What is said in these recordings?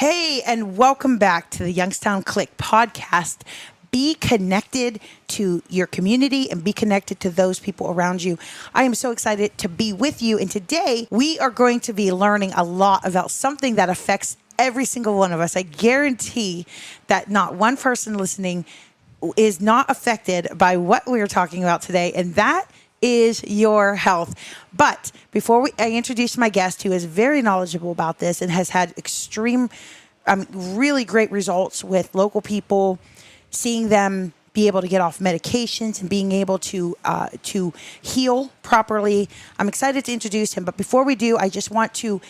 Hey, and welcome back to the Youngstown Click podcast. Be connected to your community and be connected to those people around you. I am so excited to be with you. And today we are going to be learning a lot about something that affects every single one of us. I guarantee that not one person listening is not affected by what we're talking about today. And that is your health. But before I introduce my guest, who is very knowledgeable about this and has had really great results with local people, seeing them be able to get off medications and being able to heal properly. I'm excited to introduce him. But before we do, I just want to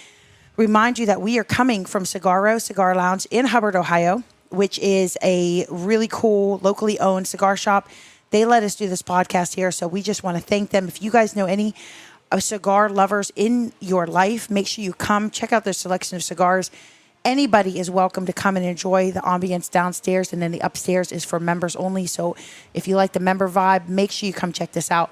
remind you that we are coming from Cigarro Cigar Lounge in Hubbard, Ohio, which is a really cool, locally owned cigar shop. They let us do this podcast here, so we just want to thank them. If you guys know any cigar lovers in your life, make sure you come check out their selection of cigars. Anybody is welcome to come and enjoy the ambience downstairs, and then the upstairs is for members only. So if you like the member vibe, make sure you come check this out.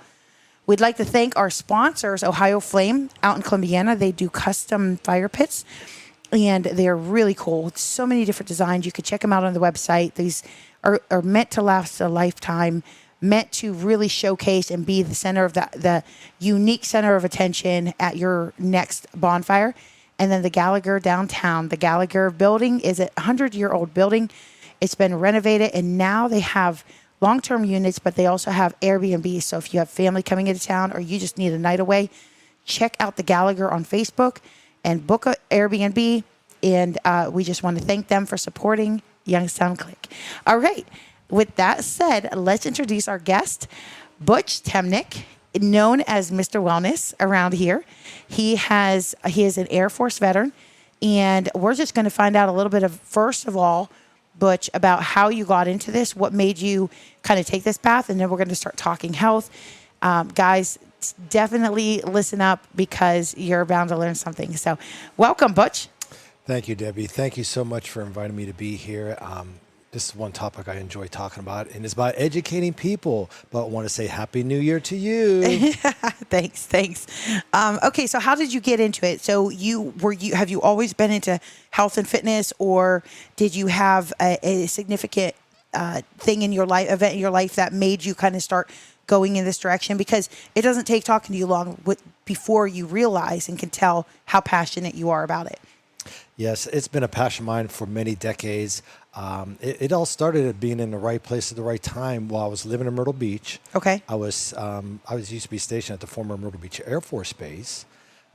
We'd like to thank our sponsors, Ohio Flame out in Columbiana. They do custom fire pits, and they're really cool. So many different designs. You can check them out on the website. These are meant to last a lifetime, meant to really showcase and be the center of the unique center of attention at your next bonfire. And then the Gallagher downtown. The Gallagher building is a 100-year-old building. It's been renovated, and now they have long-term units, but they also have Airbnb. So if you have family coming into town or you just need a night away, check out the Gallagher on Facebook and book an Airbnb. And we just want to thank them for supporting Youngstown Click. All right. With that said, let's introduce our guest, Butch Temnick, known as Mr. Wellness around here. He is an Air Force veteran, and we're just going to find out a little bit of, first of all, Butch, about how you got into this, what made you kind of take this path, and then we're going to start talking health. Guys, definitely listen up because you're bound to learn something. So welcome, Butch. Thank you, Debbie. Thank you so much for inviting me to be here. This is one topic I enjoy talking about, and it's about educating people. But I want to say Happy New Year to you. Thanks. Okay, so how did you get into it? So have you always been into health and fitness, or did you have a significant thing in your life, event in your life that made you kind of start going in this direction? Because it doesn't take talking to you long before you realize and can tell how passionate you are about it. Yes, it's been a passion of mine for many decades. It all started at being in the right place at the right time while I was living in Myrtle Beach. Okay. I was used to be stationed at the former Myrtle Beach Air Force Base,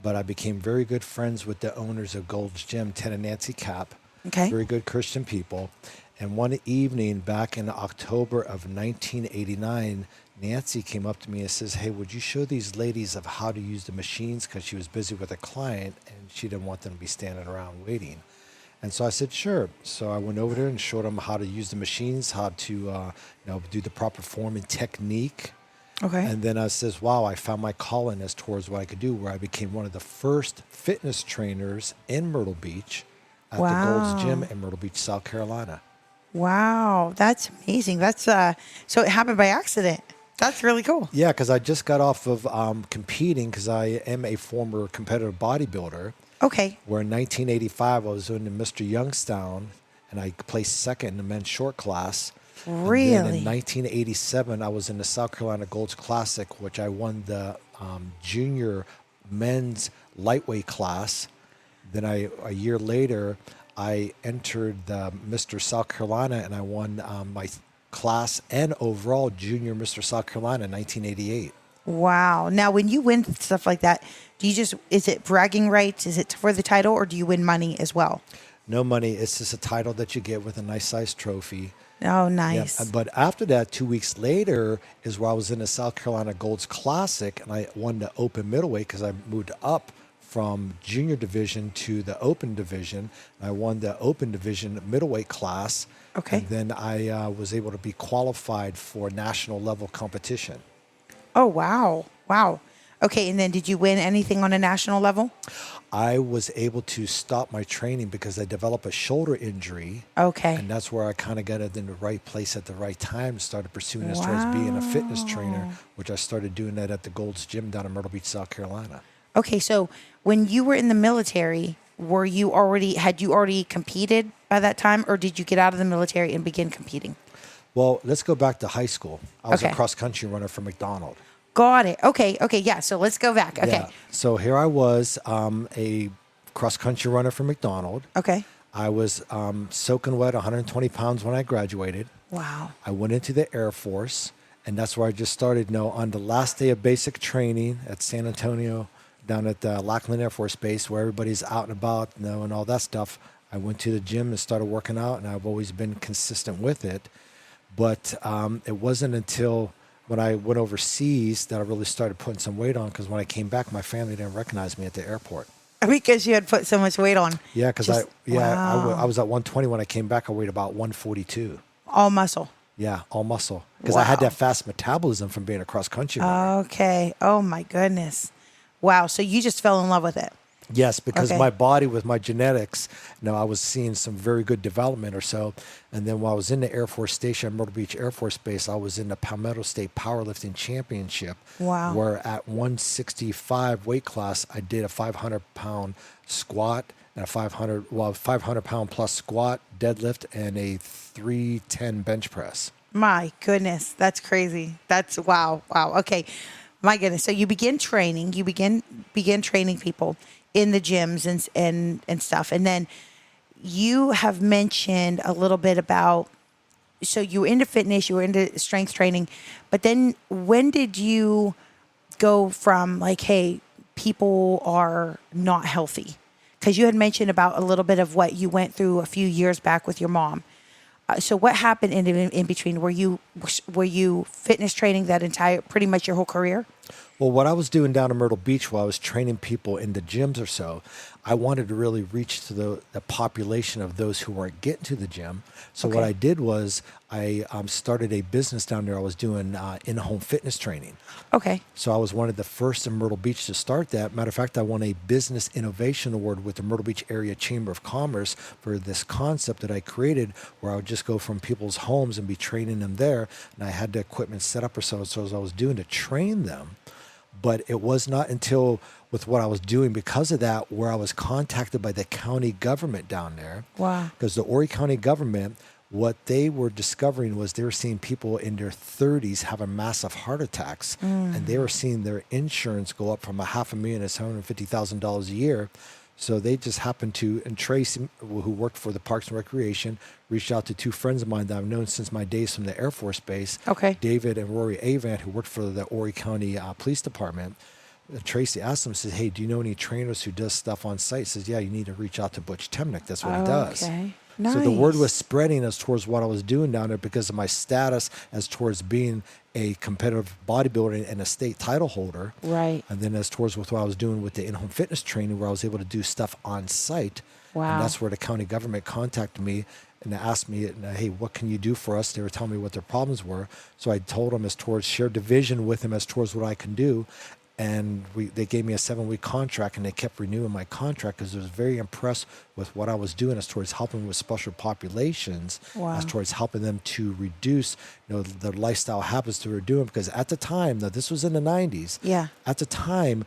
but I became very good friends with the owners of Gold's Gym, Ted and Nancy Cap. Okay. Very good Christian people. And one evening back in October of 1989, Nancy came up to me and says, "Hey, would you show these ladies of how to use the machines?" Because she was busy with a client and she didn't want them to be standing around waiting. And so I said, sure. So I went over there and showed them how to use the machines, how to do the proper form and technique. Okay. And then I says, wow, I found my calling as towards what I could do, where I became one of the first fitness trainers in Myrtle Beach at the Gold's Gym in Myrtle Beach, South Carolina. Wow, that's amazing. That's so it happened by accident. That's really cool. Yeah, because I just got off of competing, because I am a former competitive bodybuilder. Okay. Where in 1985, I was in the Mr. Youngstown, and I placed second in the men's short class. Really? And then in 1987, I was in the South Carolina Golds Classic, which I won the junior men's lightweight class. Then a year later, I entered the Mr. South Carolina, and I won my class and overall junior Mr. South Carolina in 1988. Wow. Now, when you win stuff like that, is it bragging rights? Is it for the title, or do you win money as well? No money. It's just a title that you get with a nice sized trophy. Oh, nice. Yeah. But after that, 2 weeks later is where I was in the South Carolina Golds Classic, and I won the open middleweight because I moved up from junior division to the open division. I won the open division middleweight class. Okay. And then I was able to be qualified for national level competition. Oh, wow. Wow. Okay, and then did you win anything on a national level? I was able to stop my training because I developed a shoulder injury. Okay. And that's where I kind of got it in the right place at the right time, started pursuing as towards being a fitness trainer, which I started doing that at the Gold's Gym down in Myrtle Beach, South Carolina. Okay, so when you were in the military, had you already competed by that time, or did you get out of the military and begin competing? Well, let's go back to high school. I was Okay. a cross-country runner for McDonald. Got it. Okay. Yeah. So let's go back. Okay. Yeah. So here I was, a cross-country runner for McDonald. Okay. I was soaking wet, 120 pounds when I graduated. Wow. I went into the Air Force, and that's where I just started. On the last day of basic training at San Antonio, down at Lackland Air Force Base, where everybody's out and about, and all that stuff, I went to the gym and started working out, and I've always been consistent with it. But it wasn't until when I went overseas that I really started putting some weight on, because when I came back, my family didn't recognize me at the airport. Because you had put so much weight on. Yeah, because Wow. I was at 120 when I came back. I weighed about 142. All muscle. Yeah, all muscle. Because I had Wow. that fast metabolism from being a cross-country runner. Okay. Oh my goodness. Wow. So you just fell in love with it. Yes, because Okay. my body with my genetics, I was seeing some very good development or so. And then while I was in the Air Force Station at Myrtle Beach Air Force Base, I was in the Palmetto State Powerlifting Championship. Wow. Where at 165 weight class, I did a 500-pound squat and a 500-pound plus squat, deadlift, and a 310 bench press. My goodness. That's crazy. That's wow. Okay. My goodness. So you begin training, begin training people in the gyms and stuff. And then you have mentioned a little bit about, so you were into fitness, you were into strength training, but then when did you go from like, hey, people are not healthy? Because you had mentioned about a little bit of what you went through a few years back with your mom. So what happened in between? Were you fitness training pretty much your whole career? Well, what I was doing down in Myrtle Beach while I was training people in the gyms or so, I wanted to really reach to the population of those who weren't getting to the gym. So Okay. what I did was I started a business down there. I was doing in-home fitness training. Okay. So I was one of the first in Myrtle Beach to start that. Matter of fact, I won a Business Innovation Award with the Myrtle Beach Area Chamber of Commerce for this concept that I created, where I would just go from people's homes and be training them there. And I had the equipment set up or so as I was doing to train them. But it was not until with what I was doing because of that where I was contacted by the county government down there. Wow. Because the Horry County government, what they were discovering was they were seeing people in their 30s having massive heart attacks. And they were seeing their insurance go up from $500,000 to $750,000 a year. So they just happened to, and Tracy, who worked for the Parks and Recreation, reached out to two friends of mine that I've known since my days from the Air Force Base. Okay. David and Rory Avant, who worked for the Horry County Police Department. Tracy asked him, says, hey, do you know any trainers who does stuff on site? He says, yeah, you need to reach out to Butch Temnick. That's what he does. Okay. So the word Nice. was spreading as towards what I was doing down there because of my status as towards being a competitive bodybuilder and a state title holder. Right. And then as towards with what I was doing with the in-home fitness training, where I was able to do stuff on site. Wow. And that's where the county government contacted me and asked me, hey, what can you do for us? They were telling me what their problems were. So I told them as towards shared division with them as towards what I can do. And they gave me a 7-week contract, and they kept renewing my contract because I was very impressed with what I was doing as towards helping with special populations, Wow. as towards helping them to reduce, the lifestyle habits that we were doing. Because at the time, now this was in the 90s. Yeah. At the time,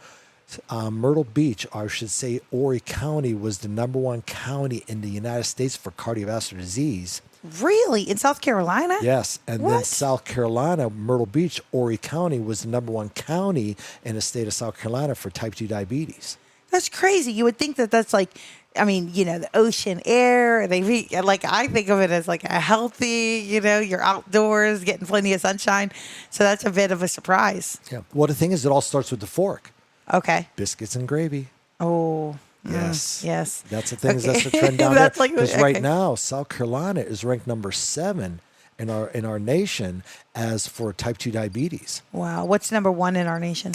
Myrtle Beach, or I should say Horry County, was the #1 county in the United States for cardiovascular disease. Really? In South Carolina? Yes, and then What? South Carolina, Myrtle Beach, Horry County was the #1 county in the state of South Carolina for type 2 diabetes. That's crazy. You would think that that's like, I mean, the ocean air. I think of it as like a healthy, you're outdoors, getting plenty of sunshine. So that's a bit of a surprise. Yeah. Well, the thing is, it all starts with the fork. Okay. Biscuits and gravy. Oh. Yes. Yes. That's the thing. Okay. That's the trend down That's there. like- Because right okay. now, South Carolina is ranked #7 in our nation as for type 2 diabetes. Wow. What's #1 in our nation?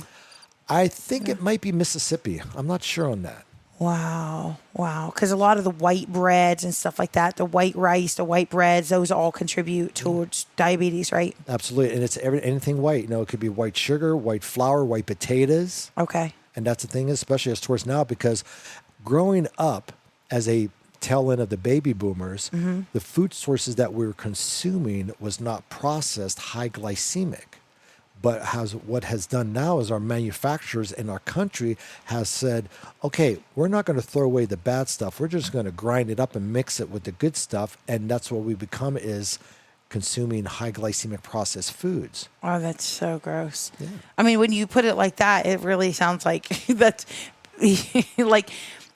I think it might be Mississippi. I'm not sure on that. Wow. Because a lot of the white breads and stuff like that, the white rice, the white breads, those all contribute towards diabetes, right? Absolutely. And it's anything white. It could be white sugar, white flour, white potatoes. Okay. And that's the thing, especially as towards now, because growing up as a tail end of the baby boomers, the food sources that we were consuming was not processed, high glycemic. But what has done now is our manufacturers in our country has said, okay, we're not going to throw away the bad stuff. We're just going to grind it up and mix it with the good stuff. And that's what we become is consuming high glycemic processed foods. Oh, that's so gross. Yeah. I mean, when you put it like that, it really sounds like that's like,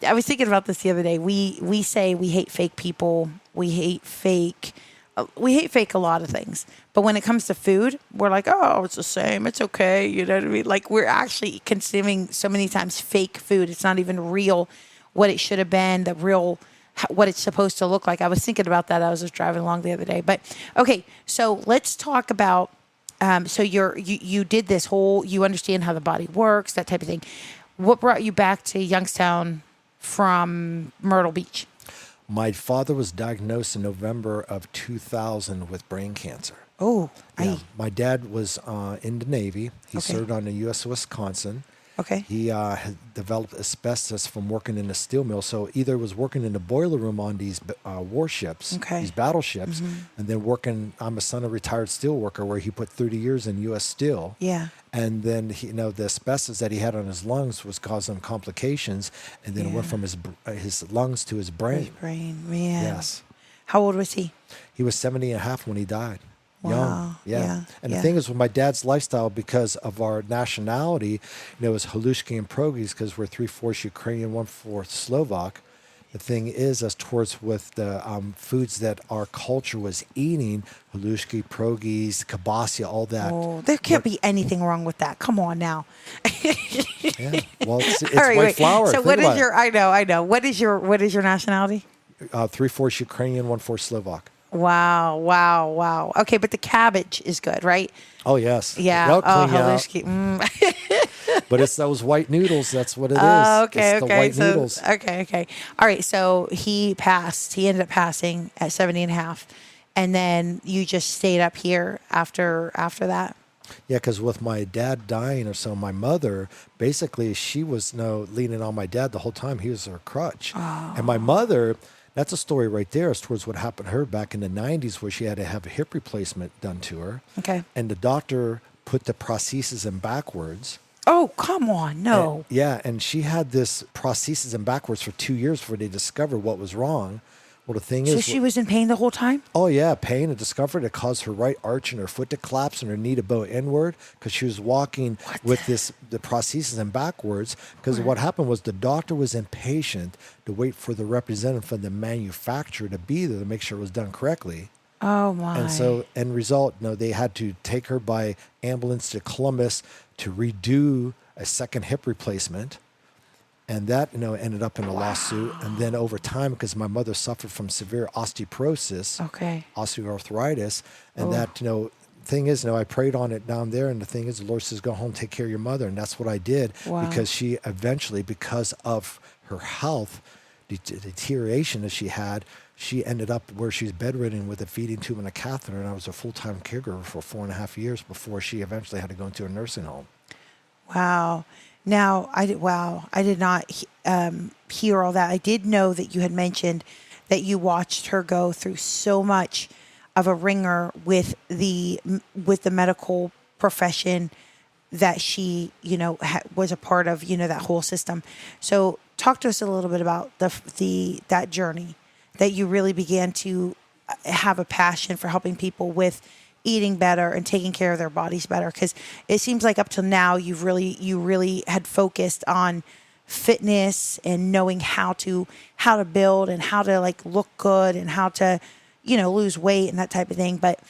I was thinking about this the other day. We say we hate fake people. We hate fake a lot of things. But when it comes to food, we're like, oh, it's the same. It's okay. You know what I mean? Like, we're actually consuming so many times fake food. It's not even real what it should have been, what it's supposed to look like. I was thinking about that. I was just driving along the other day. But okay, so let's talk about, so you did this whole, you understand how the body works, that type of thing. What brought you back to Youngstown from Myrtle Beach? My father was diagnosed in November of 2000 with brain cancer. Oh, Yeah. My dad was in the Navy. He Okay. served on the U.S. Wisconsin. okay. He had developed asbestos from working in a steel mill. So either was working in the boiler room on these warships, Okay. these battleships, and then working. I'm a son of a retired steel worker where he put 30 years in U.S. Steel. Yeah. And then the asbestos that he had on his lungs was causing complications, and then it went Yeah. from his lungs to his brain. His brain, man. Yes. How old was he? He was 70 and a half when he died. Wow. Young. Yeah. And Yeah. the thing is, with my dad's lifestyle, because of our nationality, it was Halushki and Progies, because we're 3/4 Ukrainian, 1/4 Slovak. The thing is, as towards with the foods that our culture was eating, Halushki, Progies, Kabasya, all that. Oh, there can't be anything wrong with that. Come on now. Yeah. Well, it's All right, white wait. flour. So Think what is about your? I know. What is your nationality? 3/4 Ukrainian, 1/4 Slovak. Wow. Okay, but the cabbage is good, right? Oh yes. Yeah. They'll clean you out. Halushki. But it's those white noodles. That's what it is. Okay. It's the white noodles. Okay. All right. So he passed. He ended up passing at 70 and a half. And then you just stayed up here after that. Yeah, because with my dad dying or so, my mother, basically, she was leaning on my dad the whole time. He was her crutch. And my mother, that's a story right there as towards what happened to her back in the 90s where she had to have a hip replacement done to her. Okay. And the doctor put the prosthesis in backwards. Oh, come on. No. And she had this prosthesis in backwards for 2 years before they discovered what was wrong. Well, the thing So is... she was in pain the whole time? Oh, yeah, pain and discomfort. It caused her right arch and her foot to collapse and her knee to bow inward because she was walking with the prosthesis in backwards. Because what happened was the doctor was impatient to wait for the representative from the manufacturer to be there to make sure it was done correctly. Oh, my. And so, end result, they had to take her by ambulance to Columbus to redo a second hip replacement. And that, ended up in a lawsuit. And then over time, because my mother suffered from severe osteoporosis, osteoarthritis, and that, thing is, I prayed on it down there. And the thing is, the Lord says, go home, take care of your mother. And that's what I did because she eventually, because of her health, the deterioration that she had, she ended up where she's bedridden with a feeding tube and a catheter. And I was a full-time caregiver for 4.5 years before she eventually had to go into a nursing home. Wow. Now, I did not hear all that. I did know that you had mentioned that you watched her go through so much of a ringer with the medical profession that she, was a part of, that whole system. So talk to us a little bit about that journey that you really began to have a passion for helping people with eating better and taking care of their bodies better, because it seems like up till now you really had focused on fitness and knowing how to build and how to look good and how to lose weight and that type of thing. But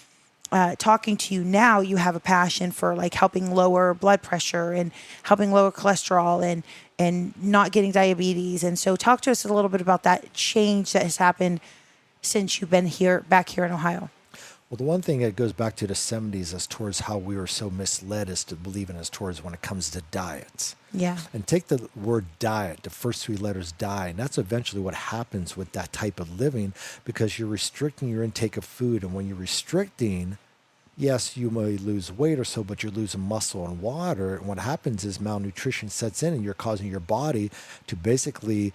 talking to you now, you have a passion for helping lower blood pressure and helping lower cholesterol and not getting diabetes. And so talk to us a little bit about that change that has happened since you've been back here in Ohio. Well, the one thing that goes back to the 70s as towards how we were so misled as to believe in as towards when it comes to diets. Yeah. And take the word diet, the first three letters die, and that's eventually what happens with that type of living because you're restricting your intake of food. And when you're restricting, yes, you may lose weight or so, but you're losing muscle and water. And what happens is malnutrition sets in and you're causing your body to basically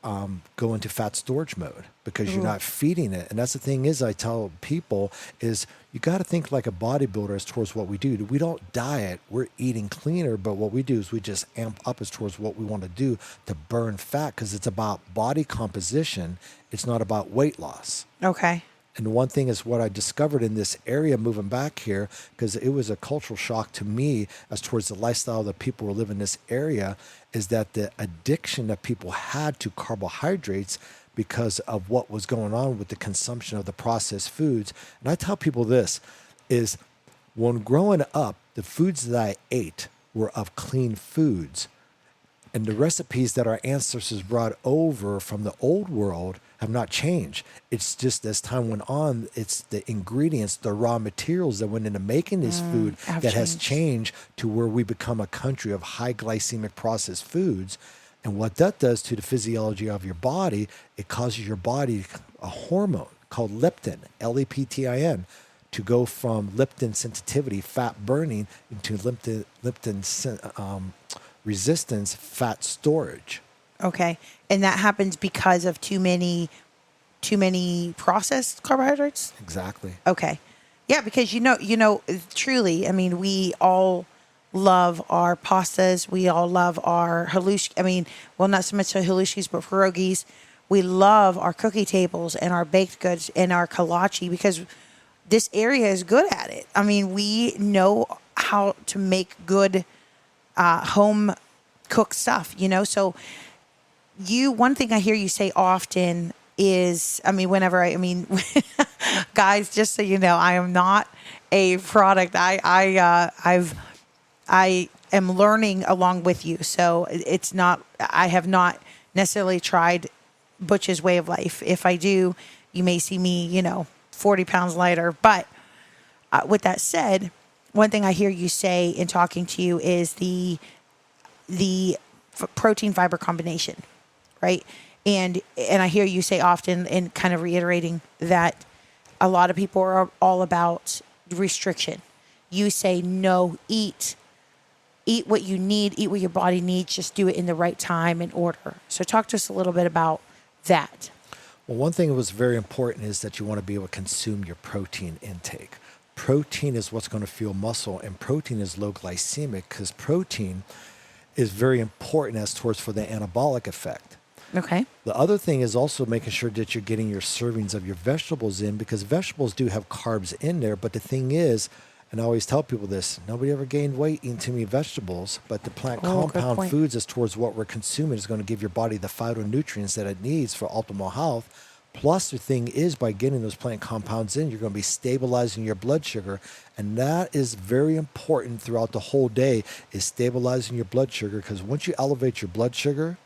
go into fat storage mode because you're not feeding it. And that's the thing is I tell people is you got to think like a bodybuilder as towards what we do. We don't diet, we're eating cleaner, but what we do is we just amp up as towards what we want to do to burn fat because it's about body composition. It's not about weight loss. Okay. And one thing is what I discovered in this area moving back here, because it was a cultural shock to me as towards the lifestyle that people were living in this area, is that the addiction that people had to carbohydrates because of what was going on with the consumption of the processed foods. And I tell people this is when growing up, the foods that I ate were of clean foods. And the recipes that our ancestors brought over from the old world have not changed. It's just as time went on, it's the ingredients, the raw materials that went into making this food that has changed to where we become a country of high glycemic processed foods. And what that does to the physiology of your body, it causes your body a hormone called leptin, Leptin, to go from leptin sensitivity, fat burning, into leptin resistance, fat storage. Okay. And that happens because of too many processed carbohydrates? Exactly. Okay. Yeah, because truly, I mean, we all love our pastas. We all love our not so much halushis, but pierogies. We love our cookie tables and our baked goods and our kolache because this area is good at it. I mean, we know how to make good home cooked stuff, So one thing I hear you say often is, guys, just so you know, I am not a product. I am learning along with you. So it's not, I have not necessarily tried Butch's way of life. If I do, you may see me, 40 pounds lighter. But with that said, one thing I hear you say in talking to you is the protein fiber combination, right? And I hear you say often and kind of reiterating that a lot of people are all about restriction. You say, no, eat what you need, eat what your body needs, just do it in the right time and order. So talk to us a little bit about that. Well, one thing that was very important is that you want to be able to consume your protein intake. Protein is what's going to fuel muscle, and protein is low glycemic because protein is very important as towards for the anabolic effect. Okay. The other thing is also making sure that you're getting your servings of your vegetables in because vegetables do have carbs in there. But the thing is, and I always tell people this, nobody ever gained weight eating too many vegetables, but the plant compound foods as towards what we're consuming is going to give your body the phytonutrients that it needs for optimal health. Plus, the thing is, by getting those plant compounds in, you're going to be stabilizing your blood sugar. And that is very important throughout the whole day, is stabilizing your blood sugar. Because once you elevate your blood sugar,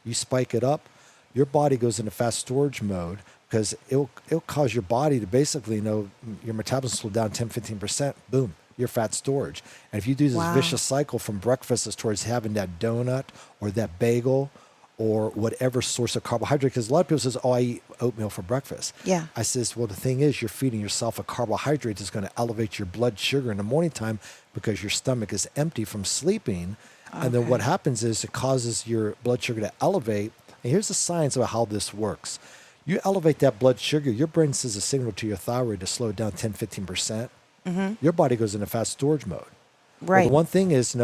you spike it up, your body goes into fast storage mode because it'll cause your body to basically, your metabolism slow down 10-15%, boom, your fat storage. And if you do this vicious cycle from breakfast as towards having that donut or that bagel or whatever source of carbohydrate, because a lot of people says, I eat oatmeal for breakfast. Yeah. I says, well, the thing is, you're feeding yourself a carbohydrate that's going to elevate your blood sugar in the morning time because your stomach is empty from sleeping. Okay. And then what happens is it causes your blood sugar to elevate. And here's the science of how this works. You elevate that blood sugar, your brain sends a signal to your thyroid to slow it down 10-15%. Mm-hmm. Your body goes into fast storage mode. Right. Well, the one thing is,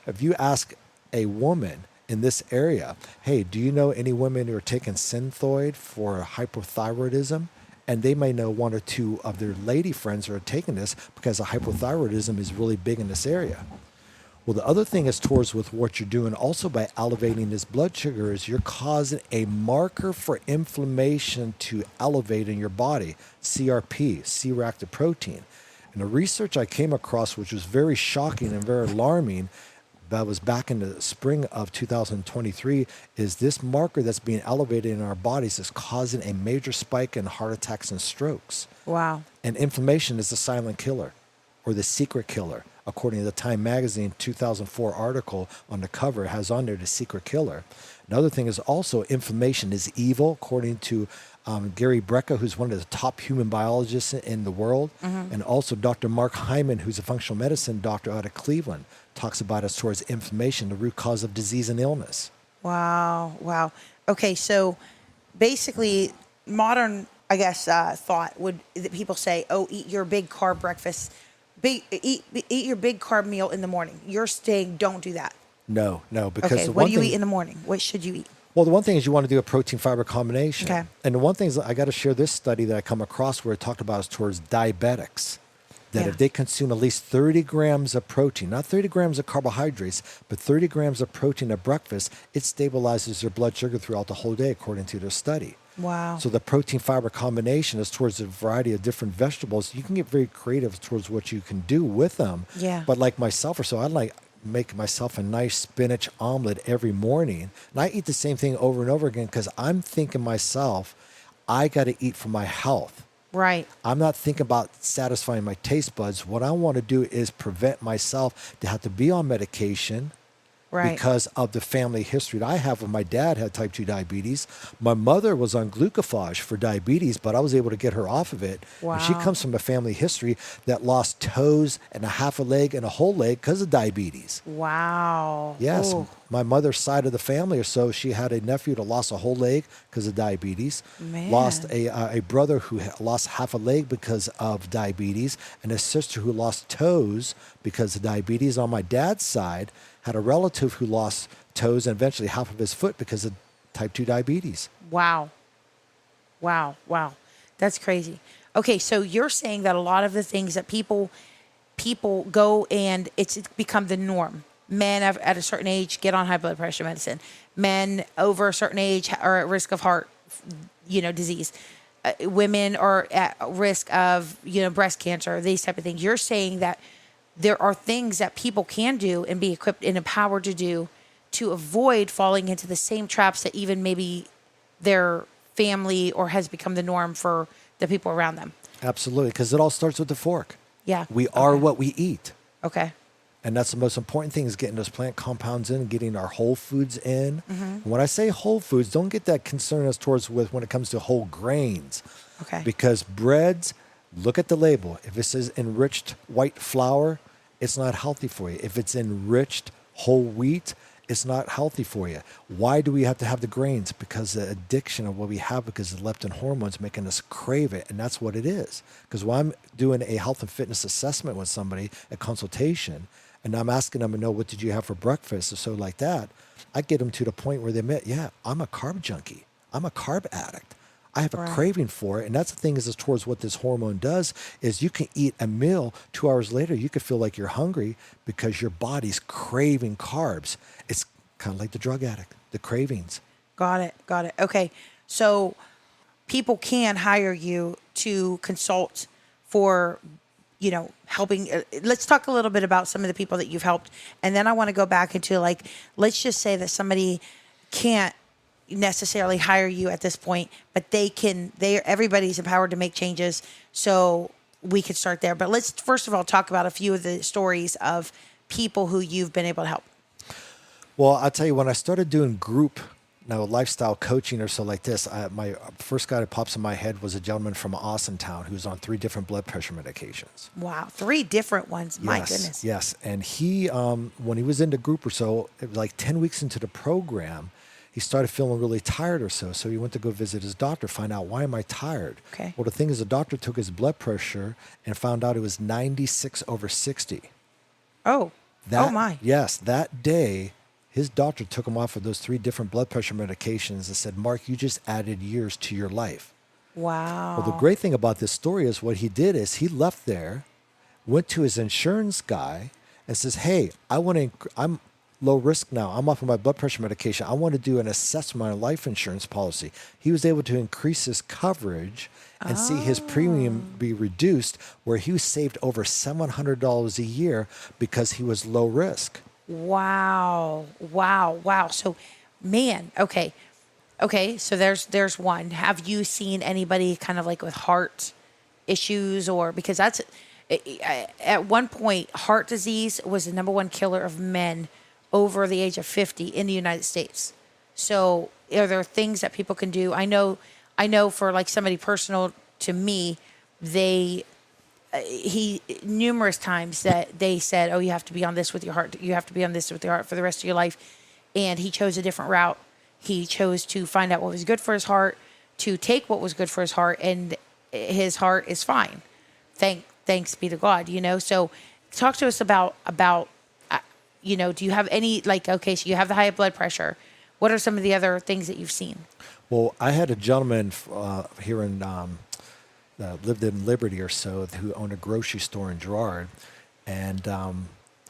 if you ask a woman in this area, hey, do you know any women who are taking Synthroid for hypothyroidism? And they may know one or two of their lady friends who are taking this because the hypothyroidism is really big in this area. Well, the other thing is towards with what you're doing also by elevating this blood sugar is you're causing a marker for inflammation to elevate in your body, CRP, C-reactive protein. And the research I came across, which was very shocking and very alarming, that was back in the spring of 2023, is this marker that's being elevated in our bodies is causing a major spike in heart attacks and strokes. Wow. And inflammation is the silent killer or the secret killer. According to the Time Magazine 2004 article on the cover, it has on there the secret killer. Another thing is also inflammation is evil, according to Gary Brecka, who's one of the top human biologists in the world, and also Dr. Mark Hyman, who's a functional medicine doctor out of Cleveland, talks about us towards inflammation, the root cause of disease and illness. Wow. Okay, so basically, modern, I guess, thought would that people say, "Oh, eat your big carb breakfast, eat your big carb meal in the morning." You're saying, don't do that. No, because Okay, the what one do you thing, eat in the morning? What should you eat? well, the one thing is you want to do a protein fiber combination. Okay. And the one thing is I got to share this study that I come across where it talked about is towards diabetics. That Yeah. if they consume at least 30 grams of protein, not 30 grams of carbohydrates, but 30 grams of protein at breakfast, it stabilizes their blood sugar throughout the whole day, according to their study. Wow. So the protein fiber combination is towards a variety of different vegetables. You can get very creative towards what you can do with them. Yeah. But like myself or so, I like make myself a nice spinach omelet every morning. And I eat the same thing over and over again because I'm thinking myself, I got to eat for my health. Right. I'm not thinking about satisfying my taste buds. What I want to do is prevent myself to have to be on medication Right. because of the family history that I have. When my dad had type 2 diabetes, my mother was on glucophage for diabetes, but I was able to get her off of it. And she Wow. comes from a family history that lost toes and a half a leg and a whole leg because of diabetes. Wow. Yes, Ooh, my mother's side of the family or so, she had a nephew that lost a whole leg because of diabetes. Man. Lost a brother who lost half a leg because of diabetes, and a sister who lost toes because of diabetes. On my dad's side, had a relative who lost toes and eventually half of his foot because of type 2 diabetes. Wow. Wow. That's crazy. Okay, so you're saying that a lot of the things that people go and it's become the norm. Men at a certain age get on high blood pressure medicine. Men over a certain age are at risk of heart, disease. Women are at risk of, breast cancer, these type of things. You're saying that there are things that people can do and be equipped and empowered to do to avoid falling into the same traps that even maybe their family or has become the norm for the people around them. Absolutely, because it all starts with the fork. Yeah. We are Okay. what we eat. Okay. And that's the most important thing is getting those plant compounds in, getting our whole foods in. Mm-hmm. And when I say whole foods, don't get that concerned as towards with when it comes to whole grains. Okay. Because breads, look at the label. If it says enriched white flour, it's not healthy for you. If it's enriched whole wheat, it's not healthy for you. Why do we have to have the grains? Because the addiction of what we have because of the leptin hormones making us crave it. And that's what it is. Because when I'm doing a health and fitness assessment with somebody, a consultation, and I'm asking them to know what did you have for breakfast or so like that, I get them to the point where they admit, yeah, I'm a carb junkie. I'm a carb addict. I have a Right. craving for it. And that's the thing is towards what this hormone does is you can eat a meal 2 hours later. You could feel like you're hungry because your body's craving carbs. It's kind of like the drug addict, the cravings. Got it. Okay. So people can hire you to consult for, helping. Let's talk a little bit about some of the people that you've helped. And then I want to go back into let's just say that somebody can't necessarily hire you at this point, but everybody's empowered to make changes. So we could start there. But let's first of all talk about a few of the stories of people who you've been able to help. Well, I'll tell you, when I started doing group lifestyle coaching or so like this, my first guy that pops in my head was a gentleman from Austintown who's on 3 different blood pressure medications. Wow. 3 different ones. My goodness. Yes. And he, when he was in the group or so, it was like 10 weeks into the program, he started feeling really tired or so. So he went to go visit his doctor, find out, why am I tired? Okay. Well, the thing is, the doctor took his blood pressure and found out it was 96/60. Oh my. Yes, that day, his doctor took him off of those 3 different blood pressure medications and said, Mark, you just added years to your life. Wow. Well, the great thing about this story is what he did is he left there, went to his insurance guy and says, hey, I'm low risk now. I'm off of my blood pressure medication. I want to do an assessment on life insurance policy. He was able to increase his coverage and see his premium be reduced, where he saved over $700 a year because he was low risk. Wow. So, man, okay. So there's one. Have you seen anybody kind of like with heart issues because that's at one point, heart disease was the number 1 killer of men over the age of 50 in the United States. So are there things that people can do? I know for like somebody personal to me, he numerous times that they said, oh, you have to be on this with your heart. You have to be on this with your heart for the rest of your life. And he chose a different route. He chose to find out what was good for his heart, to take what was good for his heart, and his heart is fine. Thanks be to God, So talk to us about do you have any, okay, so you have the high blood pressure. What are some of the other things that you've seen? Well, I had a gentleman here in lived in Liberty or so who owned a grocery store in Girard, and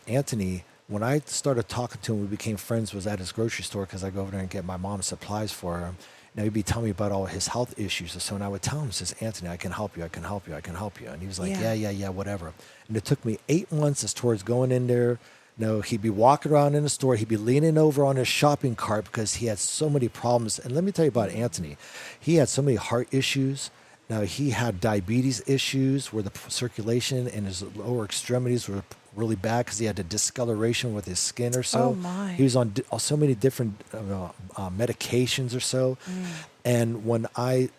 Anthony, when I started talking to him, we became friends, was at his grocery store because I go over there and get my mom supplies for her. Now he'd be telling me about all his health issues. And so when I would tell him, he says, Anthony, I can help you. I can help you. I can help you. And he was like, yeah, whatever. And it took me 8 months as towards going in there. He'd be walking around in the store. He'd be leaning over on his shopping cart because he had so many problems. And let me tell you about Anthony. He had so many heart issues. Now, he had diabetes issues where the circulation in his lower extremities were really bad because he had a discoloration with his skin or so. Oh, my. He was on so many different medications or so. And when it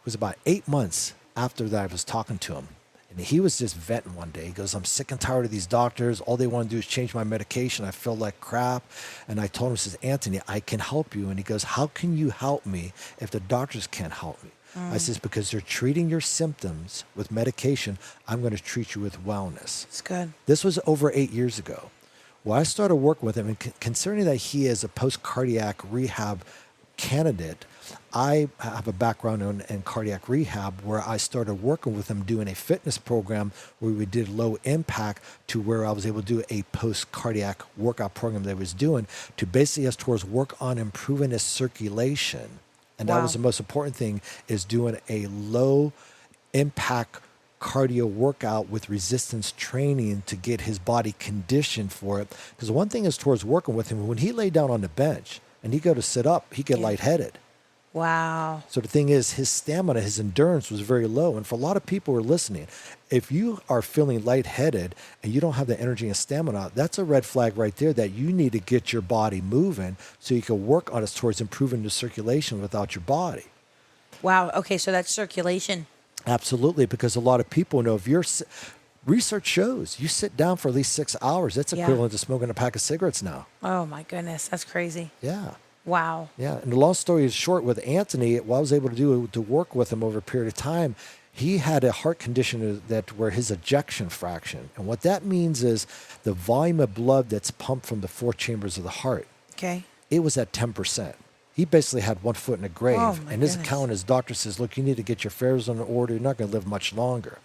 was about 8 months after that, I was talking to him. And he was just venting one day. He goes, I'm sick and tired of these doctors. All they want to do is change my medication. I feel like crap. And I told him, says, Anthony, I can help you. And he goes, how can you help me if the doctors can't help me? I says, because they're treating your symptoms with medication, I'm going to treat you with wellness. It's good. This was over 8 years ago. Well, I started working with him, and considering that he is a post-cardiac rehab candidate, I have a background in cardiac rehab where I started working with him doing a fitness program where we did low impact to where I was able to do a post-cardiac workout program that I was doing to basically us towards work on improving his circulation. And that was the most important thing, is doing a low impact cardio workout with resistance training to get his body conditioned for it. Because one thing is towards working with him, when he lay down on the bench and he go to sit up, he get lightheaded. Wow. So the thing is, his stamina, his endurance was very low. And for a lot of people who are listening, if you are feeling lightheaded and you don't have the energy and stamina, that's a red flag right there that you need to get your body moving so you can work on it towards improving the circulation without your body. Wow. Okay, so that's circulation. Absolutely, because a lot of people know research shows you sit down for at least 6 hours. That's equivalent to smoking a pack of cigarettes now. Oh, my goodness. That's crazy. Yeah. Wow. Yeah. And the long story is short, with Anthony, what I was able to do to work with him over a period of time, he had a heart condition where his ejection fraction. And what that means is the volume of blood that's pumped from the four chambers of the heart. Okay. It was at 10%. He basically had 1 foot in a grave. Oh, and his accountant, his doctor says, look, you need to get your affairs in order. You're not going to live much longer.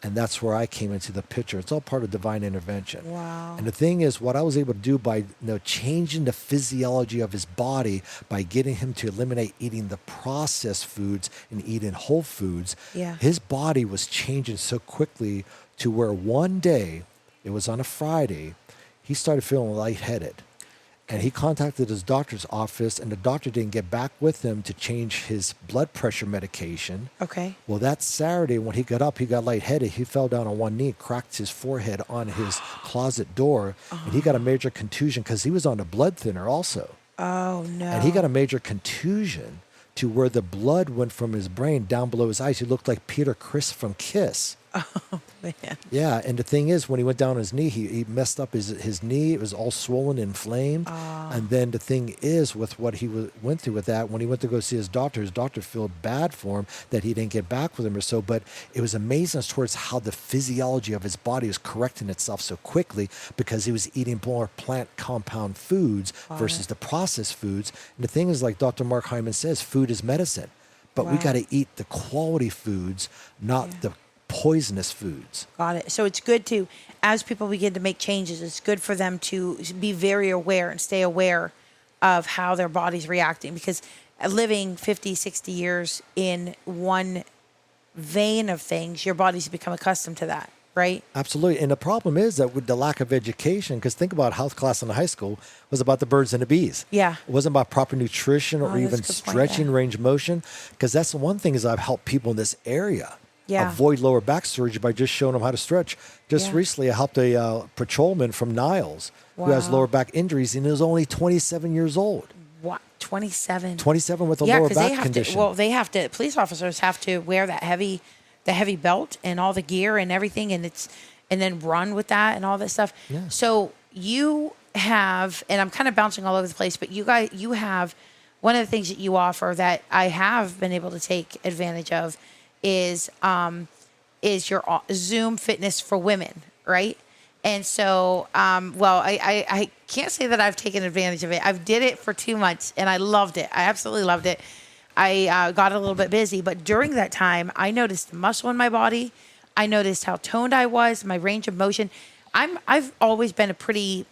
And that's where I came into the picture. It's all part of divine intervention. Wow. And the thing is, what I was able to do by changing the physiology of his body, by getting him to eliminate eating the processed foods and eating whole foods, his body was changing so quickly to where one day, it was on a Friday, he started feeling lightheaded. And he contacted his doctor's office, and the doctor didn't get back with him to change his blood pressure medication. Okay. Well, that Saturday, when he got up, he got lightheaded. He fell down on one knee, cracked his forehead on his closet door, and he got a major contusion because he was on a blood thinner also. Oh, no. And he got a major contusion to where the blood went from his brain down below his eyes. He looked like Peter Criss from Kiss. Oh, man. Yeah, and the thing is, when he went down on his knee, he messed up his knee. It was all swollen and inflamed. And then the thing is, with what he went through with that, when he went to go see his doctor felt bad for him that he didn't get back with him or so. But it was amazing as towards how the physiology of his body was correcting itself so quickly because he was eating more plant compound foods versus the processed foods. And the thing is, like Dr. Mark Hyman says, food is medicine. But we got to eat the quality foods, not the poisonous foods. Got it. So it's good to, as people begin to make changes, it's good for them to be very aware and stay aware of how their body's reacting, because living 50, 60 years in one vein of things, your body's become accustomed to that, right? Absolutely. And the problem is that with the lack of education, because think about health class in the high school was about the birds and the bees. Yeah. It wasn't about proper nutrition or even that's a good point, stretching, range of motion, because that's the one thing is I've helped people in this area avoid lower back surgery by just showing them how to stretch. Just recently, I helped a patrolman from Niles who has lower back injuries, and he was only 27 years old. What? 27? 27 with a lower back condition. Police officers have to wear the heavy belt and all the gear and everything, and then run with that and all that stuff. Yeah. So you have, and I'm kind of bouncing all over the place, but you have one of the things that you offer that I have been able to take advantage of is your Zoom fitness for women, right? And so, I can't say that I've taken advantage of it. I've did it for 2 months and I loved it. I absolutely loved it. I got a little bit busy, but during that time, I noticed the muscle in my body. I noticed how toned I was, my range of motion. I've always been a pretty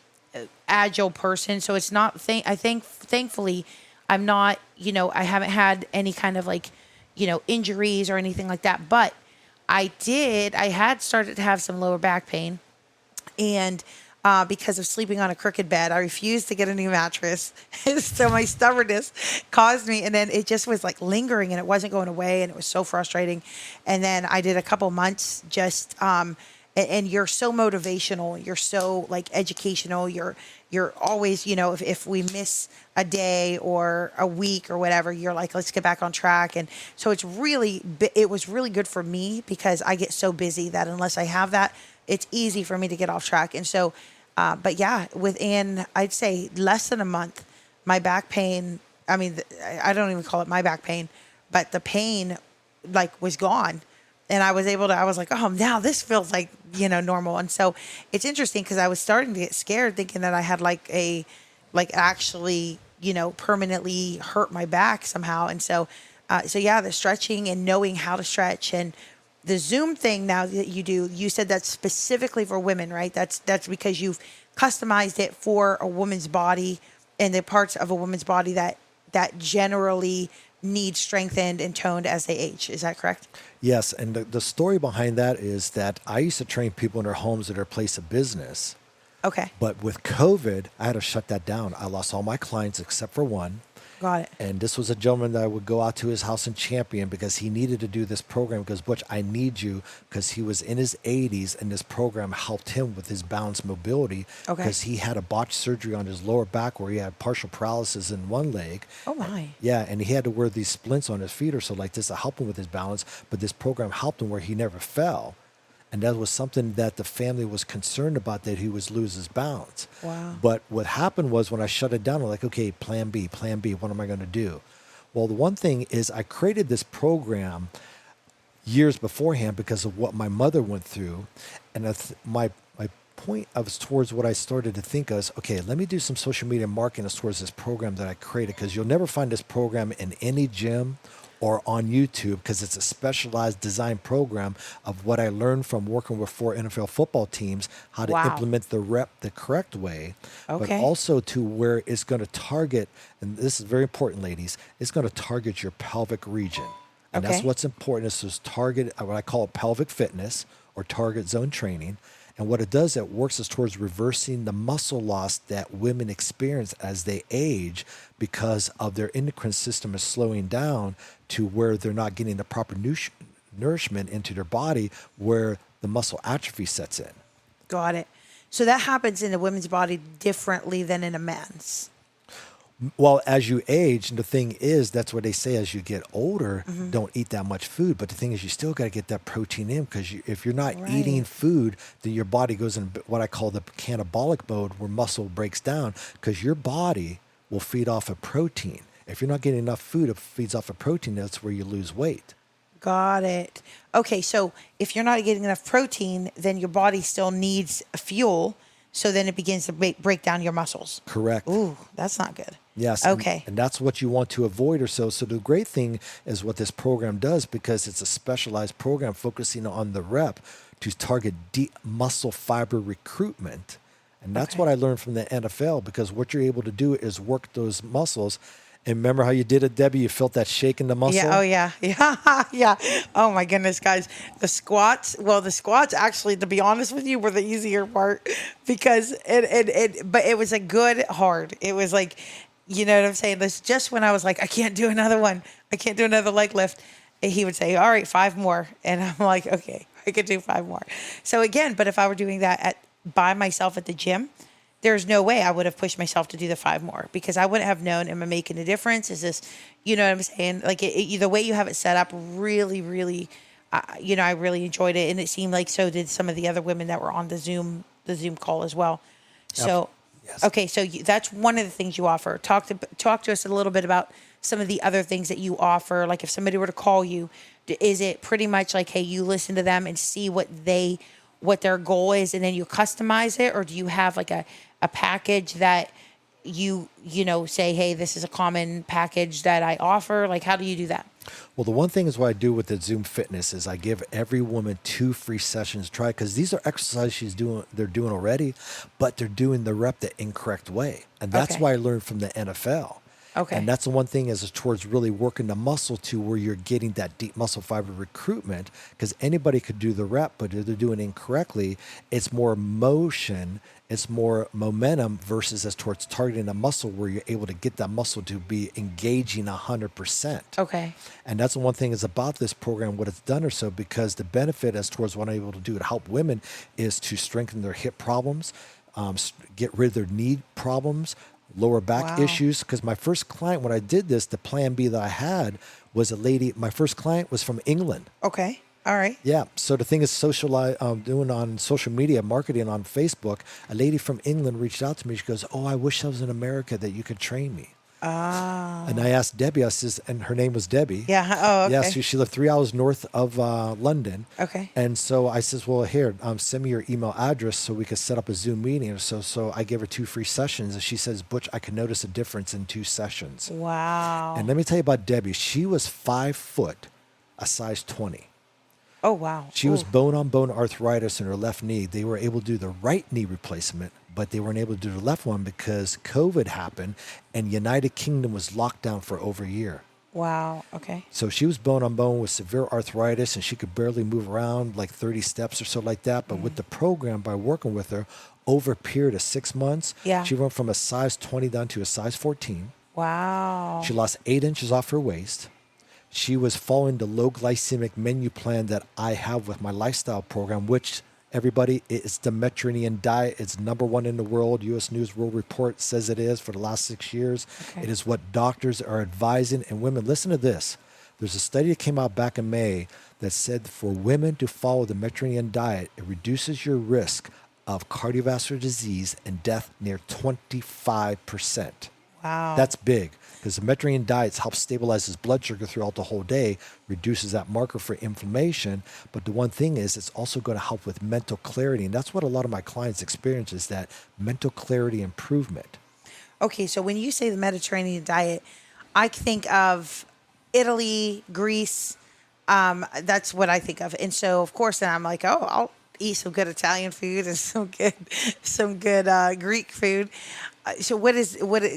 agile person, so it's not. Thankfully, I'm not. I haven't had any kind of injuries or anything like that. But I had started to have some lower back pain, and because of sleeping on a crooked bed, I refused to get a new mattress. So my stubbornness caused me, and then it just was lingering, and it wasn't going away, and it was so frustrating. And then I did a couple months just. And you're so motivational. You're so educational. You're always, if we miss a day or a week or whatever, you're let's get back on track. And so it was really good for me because I get so busy that unless I have that, it's easy for me to get off track. And so, but yeah, within, I'd say less than a month, my back pain, I don't even call it my back pain, but the pain was gone. And I was like, oh, now this feels normal. And so it's interesting because I was starting to get scared thinking that I had actually, permanently hurt my back somehow. And so yeah, the stretching and knowing how to stretch and the Zoom thing now that you do, you said that's specifically for women, right? That's because you've customized it for a woman's body and the parts of a woman's body that generally need strengthened and toned as they age. Is that correct? Yes, and the story behind that is that I used to train people in their homes at their place of business. Okay. But with COVID, I had to shut that down. I lost all my clients except for one. Got it. And this was a gentleman that I would go out to his house in Champion because he needed to do this program because, Butch, I need you, because he was in his 80s and this program helped him with his balance mobility because he had a botched surgery on his lower back where he had partial paralysis in one leg. Oh, my. Yeah, and he had to wear these splints on his feet or so like this to help him with his balance, but this program helped him where he never fell. And that was something that the family was concerned about, that he would lose his balance. Wow. But what happened was when I shut it down, I'm like, okay, plan B, what am I going to do? Well, the one thing is I created this program years beforehand because of what my mother went through. And my point was towards what I started to think of, okay, let me do some social media marketing towards this program that I created, because you'll never find this program in any gym or on YouTube, because it's a specialized design program of what I learned from working with 4 NFL football teams, how to implement the rep the correct way, but also to where it's going to target, and this is very important, ladies, it's going to target your pelvic region. And that's what's important, is to target what I call pelvic fitness or target zone training. And what it does, it works is towards reversing the muscle loss that women experience as they age because of their endocrine system is slowing down to where they're not getting the proper nourishment into their body, where the muscle atrophy sets in. Got it. So that happens in a woman's body differently than in a man's. Well, as you age, and the thing is, that's what they say, as you get older, don't eat that much food. But the thing is, you still got to get that protein in, because if you're not eating food, then your body goes in what I call the catabolic mode, where muscle breaks down, because your body will feed off of protein. If you're not getting enough food, it feeds off of protein. That's where you lose weight. Got it. Okay, so if you're not getting enough protein, then your body still needs fuel. So then it begins to break down your muscles. Correct. Ooh, that's not good. Yes. Okay. And that's what you want to avoid or so. So the great thing is what this program does, because it's a specialized program focusing on the rep to target deep muscle fiber recruitment. And that's what I learned from the NFL, because what you're able to do is work those muscles. And remember how you did it, Debbie? You felt that shake in the muscle? Yeah. Oh, yeah. Yeah. Yeah. Oh, my goodness, guys. The squats actually, to be honest with you, were the easier part, because but it was a good hard. It was like, you know what I'm saying? This just when I was like, I can't do another one. I can't do another leg lift. And he would say, all right, 5 more. And I'm like, okay, I could do 5 more. So again, but if I were doing that by myself at the gym, there's no way I would have pushed myself to do the 5 more, because I wouldn't have known, am I making a difference? Is this, you know what I'm saying? Like the way you have it set up really, really, I really enjoyed it. And it seemed like so did some of the other women that were on the Zoom call as well. So Yes. Okay, so that's one of the things you offer. Talk to us a little bit about some of the other things that you offer. Like if somebody were to call you, is it pretty much like, hey, you listen to them and see what their goal is, and then you customize it, or do you have like a package that you know say, hey, this is a common package that I offer? Like, how do you do that? Well, the one thing is what I do with the Zoom Fitness is I give every woman 2 free sessions to try, because these are exercises they're doing already, but they're doing the rep the incorrect way. And that's Okay. why I learned from the NFL. Okay. And that's the one thing is towards really working the muscle to where you're getting that deep muscle fiber recruitment, because anybody could do the rep, but if they're doing it incorrectly, it's more motion, it's more momentum versus as towards targeting the muscle where you're able to get that muscle to be engaging 100%. Okay. And that's the one thing is about this program, what it's done or so, because the benefit as towards what I'm able to do to help women is to strengthen their hip problems, get rid of their knee problems, lower back Wow. issues. Because my first client, when I did this, the plan B that I had was a lady, my first client was from England. Okay. All right. Yeah. So the thing is doing on social media, marketing on Facebook, a lady from England reached out to me. She goes, oh, I wish I was in America that you could train me. Ah. And I asked Debbie, and her name was Debbie. Yeah. Oh, okay. Yeah, she lived 3 hours north of London. Okay. And so I says, well, here, send me your email address so we could set up a Zoom meeting. So I gave her 2 free sessions. And she says, Butch, I can notice a difference in 2 sessions. Wow. And let me tell you about Debbie. She was 5 foot, a size 20. Oh, wow. She was Ooh. bone-on-bone arthritis in her left knee. They were able to do the right knee replacement, but they weren't able to do the left one because COVID happened and United Kingdom was locked down for over a year. Wow. Okay. So she was bone-on-bone with severe arthritis, and she could barely move around, like 30 steps or so like that. But with the program, by working with her over a period of 6 months, Yeah. she went from a size 20 down to a size 14. Wow. She lost 8 inches off her waist. She was following the low glycemic menu plan that I have with my lifestyle program, which everybody, it's the Mediterranean diet. It's #1 in the world. U.S. News World Report says it is for the last 6 years. Okay. It is what doctors are advising. And women, listen to this. There's a study that came out back in May that said for women to follow the Mediterranean diet, it reduces your risk of cardiovascular disease and death near 25%. Wow. That's big, because the Mediterranean diet helps stabilize his blood sugar throughout the whole day, reduces that marker for inflammation. But the one thing is, it's also going to help with mental clarity. And that's what a lot of my clients experience, is that mental clarity improvement. Okay, so when you say the Mediterranean diet, I think of Italy, Greece. That's what I think of. And so, of course, then I'm like, oh, I'll eat some good Italian food and some good Greek food. So what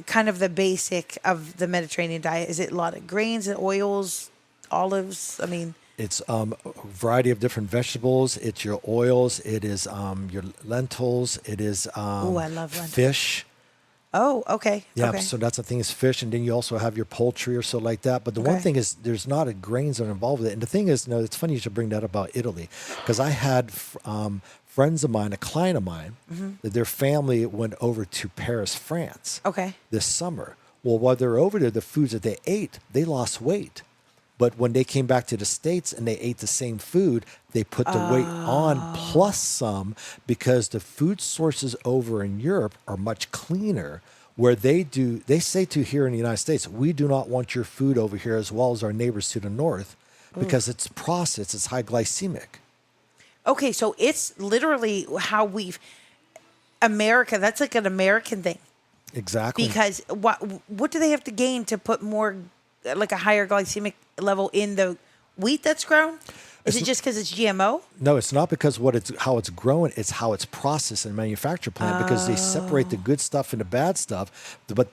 kind of the basic of the Mediterranean diet? Is it a lot of grains and oils, olives? I mean, It's a variety of different vegetables. It's your oils. It is your lentils. It is ooh, I love lentils. fish. Oh, okay. Yeah, Okay. so that's the thing is fish, and then you also have your poultry or so like that. But the one Okay. thing is there's not a grains that are involved with it. And the thing is, it's funny you should bring that up about Italy, because I had friends of mine, a client of mine, that their family went over to Paris, France Okay. this summer. Well, while they were over there, the foods that they ate, they lost weight. But when they came back to the States and they ate the same food, they put the weight on plus some, because the food sources over in Europe are much cleaner, where they say to here in the United States, we do not want your food over here as well as our neighbors to the north, because it's processed, it's high glycemic. Okay, so it's literally how America, that's like an American thing. Exactly. Because what do they have to gain to put more, like a higher glycemic level in the wheat that's grown? Is it just because it's GMO? No, it's not because how it's grown. It's how it's processed in the manufacture plant, because they separate the good stuff and the bad stuff. But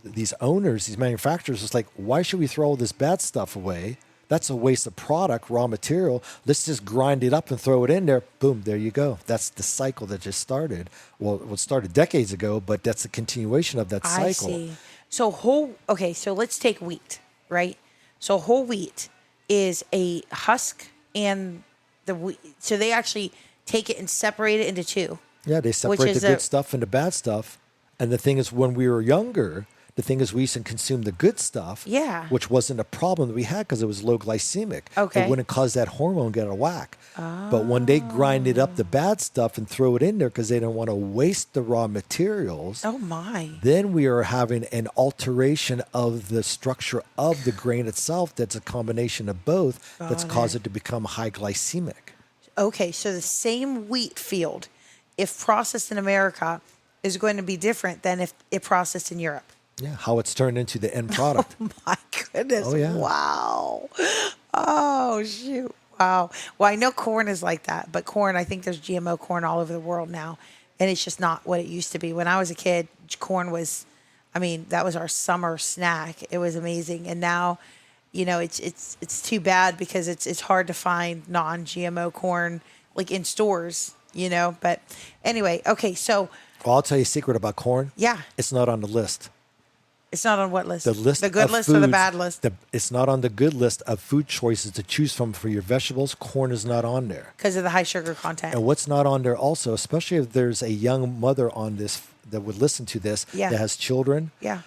these owners, these manufacturers, it's like, why should we throw all this bad stuff away? That's a waste of product, raw material. Let's just grind it up and throw it in there. Boom, there you go. That's the cycle that just started. Well, it started decades ago, but that's the continuation of that cycle. I see. So so let's take wheat, right? So whole wheat is a husk and the wheat. So they actually take it and separate it into two. Yeah, they separate the good stuff and the bad stuff. And the thing is, when we were younger, The thing is, we used to consume the good stuff, Yeah. which wasn't a problem that we had because it was low glycemic. Okay. It wouldn't cause that hormone get out of whack. But when they grinded up the bad stuff and throw it in there because they didn't want to waste the raw materials, Oh my. then we are having an alteration of the structure of the grain itself that's a combination of both that's Got caused it. it to become high glycemic. Okay, so the same wheat field, if processed in America, is going to be different than if it processed in Europe. Yeah, how it's turned into the end product. My goodness. Oh, yeah. Wow. Oh, shoot. Wow. Well, I know corn is like that, but corn, I think there's GMO corn all over the world now, and it's just not what it used to be. When I was a kid, corn was, I mean, that was our summer snack. It was amazing. And now, you know, it's too bad because it's hard to find non-GMO corn like in stores, you know. But anyway, okay, so Well, I'll tell you a secret about corn. yeah, It's not on the list. it's not on what list? The list the good of list or the foods- bad list? It's not on the good list of food choices to choose from for your vegetables. Corn is not on there. Because of the high sugar content. And what's not on there also, especially if there's a young mother on this that would listen to this Yeah. that has children, Yeah.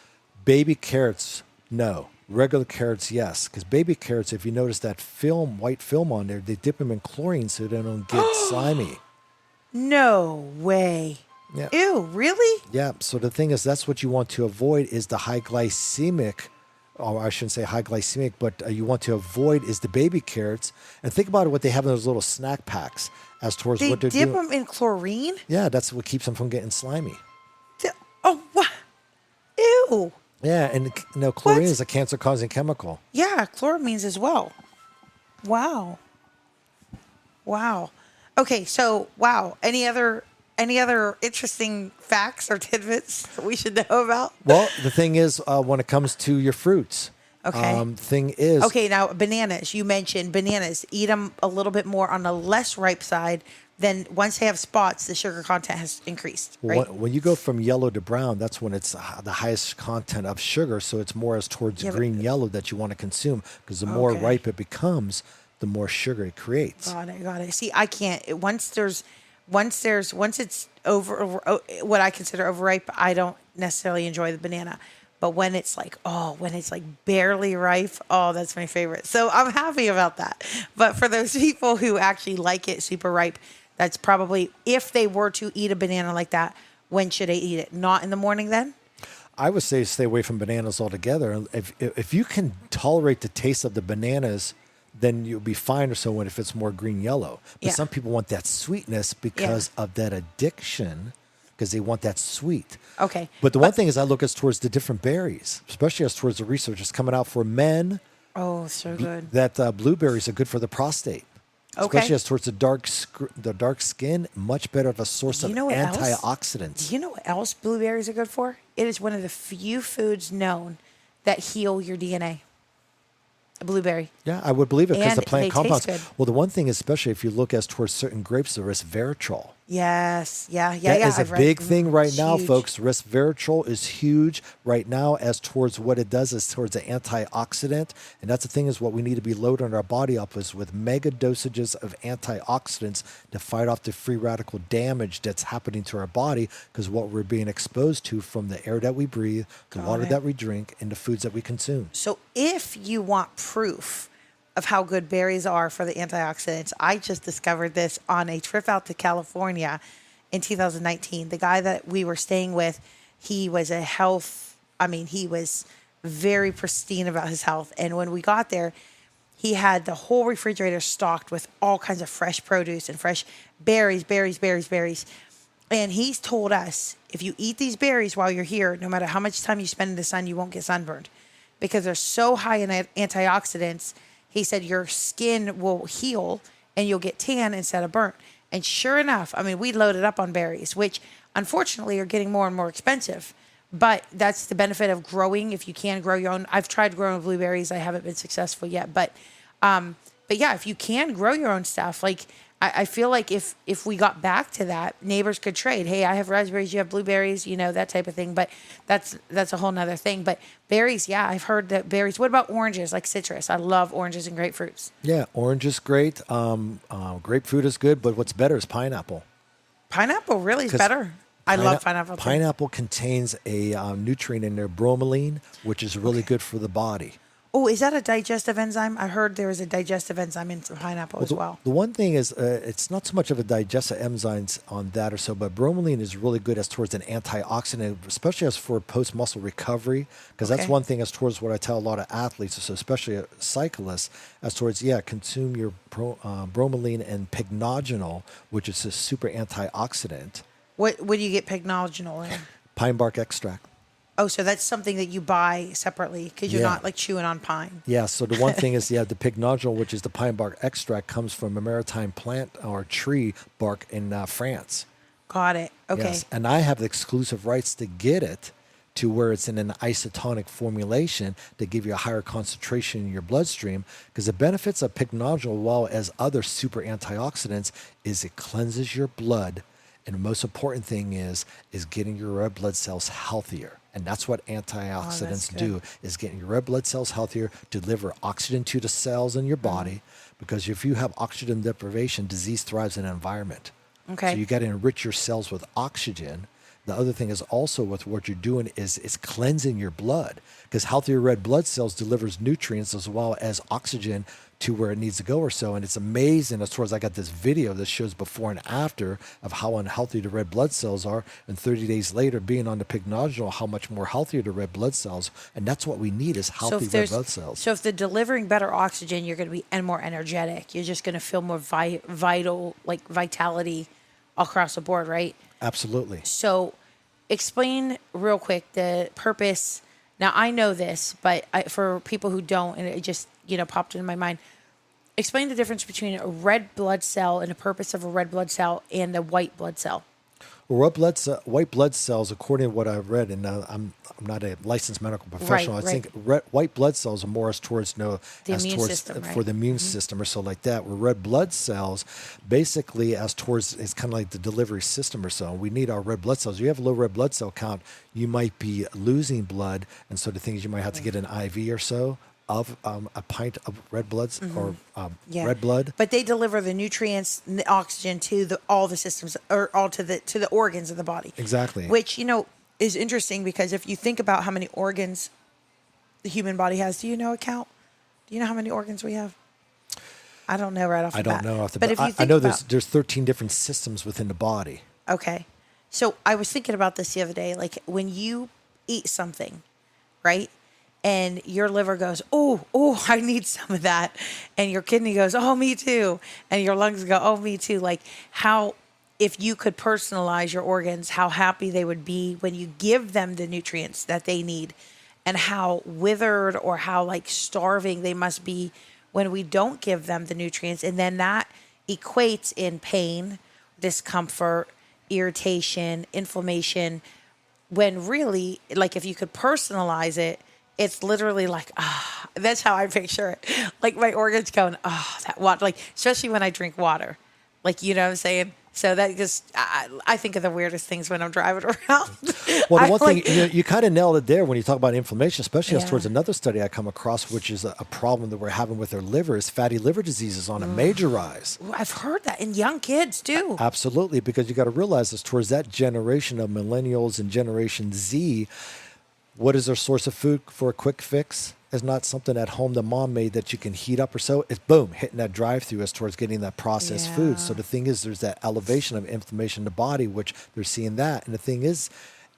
baby carrots, no. Regular carrots, yes. Because baby carrots, if you notice that film, white film on there, they dip them in chlorine so they don't get slimy. No way. Yeah. Ew, really? Yeah. So the thing is, that's what you want to avoid is the high glycemic, or I shouldn't say high glycemic, but you want to avoid is the baby carrots. And think about what they have in those little snack packs as towards They what they're dip doing. them in chlorine? Yeah, that's what keeps them from getting slimy. Oh, what? Ew. Yeah, and you know, chlorine What? is a cancer-causing chemical. Yeah, chloramines as well. Wow. Wow. Okay, so wow. Any other interesting facts or tidbits that we should know about? Well, the thing is, when it comes to your fruits, Okay. thing is, Okay, now bananas. You mentioned bananas. Eat them a little bit more on the less ripe side. Then once they have spots, the sugar content has increased. Right? when you go from yellow to brown, that's when it's the highest content of sugar. So it's more as towards Yeah, but- green yellow that you want to consume because the more Okay. ripe it becomes, the more sugar it creates. Got it. Got it. See, I can't. Once it's over what I consider overripe, I don't necessarily enjoy the banana. But when it's like barely ripe, oh, that's my favorite. So I'm happy about that. But for those people who actually like it super ripe, that's probably, if they were to eat a banana like that, when should they eat it? Not in the morning then? I would say stay away from bananas altogether. If you can tolerate the taste of the bananas, then you'll be fine or so if it's more green yellow. But Yeah. some people want that sweetness because of that addiction, because they want that sweet. Okay. But the one thing is I look as towards the different berries, especially as towards the research that's coming out for men, Oh, so good. that blueberries are good for the prostate. Okay. Especially as towards the dark skin, much better of a source You of know what else? antioxidants. Do you know what else blueberries are good for? It is one of the few foods known that heal your DNA. A blueberry. Yeah, I would believe it because And the plant they taste compounds. good. Well, the one thing, especially if you look as towards certain grapes, the resveratrol. Yes. Yeah. That is I've a read- big thing right now, huge. folks. Resveratrol is huge right now as towards what it does is towards the antioxidant. And that's the thing is what we need to be loading our body up is with mega dosages of antioxidants to fight off the free radical damage that's happening to our body because what we're being exposed to from the air that we breathe, the Got water it. that we drink, and the foods that we consume. So if you want proof of how good berries are for the antioxidants, I just discovered this on a trip out to California in 2019. The guy that we were staying with, he was he was very pristine about his health. And when we got there, he had the whole refrigerator stocked with all kinds of fresh produce and fresh berries. And he's told us, if you eat these berries while you're here, no matter how much time you spend in the sun, you won't get sunburned because they're so high in antioxidants. He said your skin will heal and you'll get tan instead of burnt. And sure enough, I mean, we loaded up on berries, which unfortunately are getting more and more expensive. But that's the benefit of growing. If you can grow your own, I've tried growing blueberries. I haven't been successful yet. But yeah, if you can grow your own stuff, like I feel like if we got back to that, neighbors could trade. Hey, I have raspberries, you have blueberries, you know, that type of thing. But that's a whole nother thing. But berries, yeah, I've heard that berries. What about oranges, like citrus? I love oranges and grapefruits. Yeah, orange is great. Grapefruit is good, but what's better is pineapple. Pineapple really is better. I love pineapple too. Pineapple contains a nutrient in there, bromelain, which is really good for the body. Oh, is that a digestive enzyme? I heard there is a digestive enzyme in pineapple as well. The one thing is, it's not so much of a digestive enzymes on that or so, but bromelain is really good as towards an antioxidant, especially as for post-muscle recovery, because that's one thing as towards what I tell a lot of athletes, so especially cyclists, as towards, consume your bromelain and pycnogenol, which is a super antioxidant. What do you get pycnogenol in? Pine bark extract. Oh, so that's something that you buy separately because you're not like chewing on pine. Yeah, so the one thing is, the pycnogenol, which is the pine bark extract, comes from a maritime plant or tree bark in France. Got it. Okay. Yes, and I have the exclusive rights to get it to where it's in an isotonic formulation to give you a higher concentration in your bloodstream, because the benefits of pycnogenol, as well as other super antioxidants, is it cleanses your blood. And the most important thing is getting your red blood cells healthier. And that's what antioxidants do, is getting your red blood cells healthier, deliver oxygen to the cells in your body. Because if you have oxygen deprivation, disease thrives in an environment. Okay. So you got to enrich your cells with oxygen. The other thing is also with what you're doing is it's cleansing your blood, because healthier red blood cells delivers nutrients as well as oxygen to where it needs to go or so. And it's amazing as far as I got this video that shows before and after of how unhealthy the red blood cells are. And 30 days later, being on the pycnogenol, how much more healthier the red blood cells. And that's what we need, is healthy red blood cells. So if they're delivering better oxygen, you're going to be more energetic. You're just going to feel more vital, like vitality across the board, right? Absolutely. So explain real quick the purpose. Now, I know this, but for people who don't, and it just, popped into my mind, explain the difference between a red blood cell and the purpose of a red blood cell and a white blood cell. Well, white blood cells, according to what I've read, and I'm not a licensed medical professional, I think white blood cells are more as towards the immune system, for the immune system or so like that. Where red blood cells, basically as towards, it's kind of like the delivery system or so. We need our red blood cells. You have a low red blood cell count, you might be losing blood, and so the things you might have to get an IV or so of a pint of red bloods or red blood. But they deliver the nutrients and the oxygen to all the systems, or all to the organs of the body. Exactly. Which, is interesting, because if you think about how many organs the human body has, do you know a count? Do you know how many organs we have? I don't know right off the bat. I don't know off the bat. But I know there's 13 different systems within the body. Okay. So I was thinking about this the other day, like when you eat something, right? And your liver goes, oh, I need some of that. And your kidney goes, oh, me too. And your lungs go, oh, me too. Like how, if you could personalize your organs, how happy they would be when you give them the nutrients that they need, and how withered or how like starving they must be when we don't give them the nutrients. And then that equates in pain, discomfort, irritation, inflammation, when really, like if you could personalize it, it's literally like, that's how I picture it. Like my organs going, that water, like, especially when I drink water, like, you know what I'm saying? So that just, I think of the weirdest things when I'm driving around. Well, the one thing, you kind of nailed it there when you talk about inflammation, especially as towards another study I come across, which is a problem that we're having with our liver, is fatty liver disease is on a major rise. I've heard that in young kids too. Absolutely, because you got to realize this, towards that generation of millennials and Generation Z, what is their source of food for a quick fix? Is not something at home the mom made that you can heat up or so. It's boom, hitting that drive-through as towards getting that processed food. So the thing is, there's that elevation of inflammation in the body, which they're seeing that. And the thing is,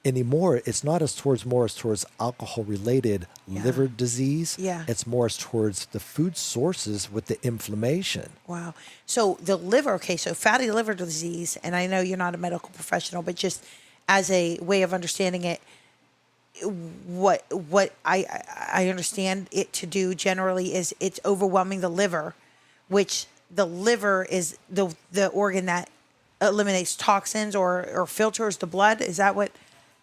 anymore, it's not as towards alcohol-related liver disease. Yeah. It's more as towards the food sources with the inflammation. Wow. So the liver, so fatty liver disease, and I know you're not a medical professional, but just as a way of understanding it, what I understand it to do generally is it's overwhelming the liver, which the liver is the organ that eliminates toxins or filters the blood. Is that what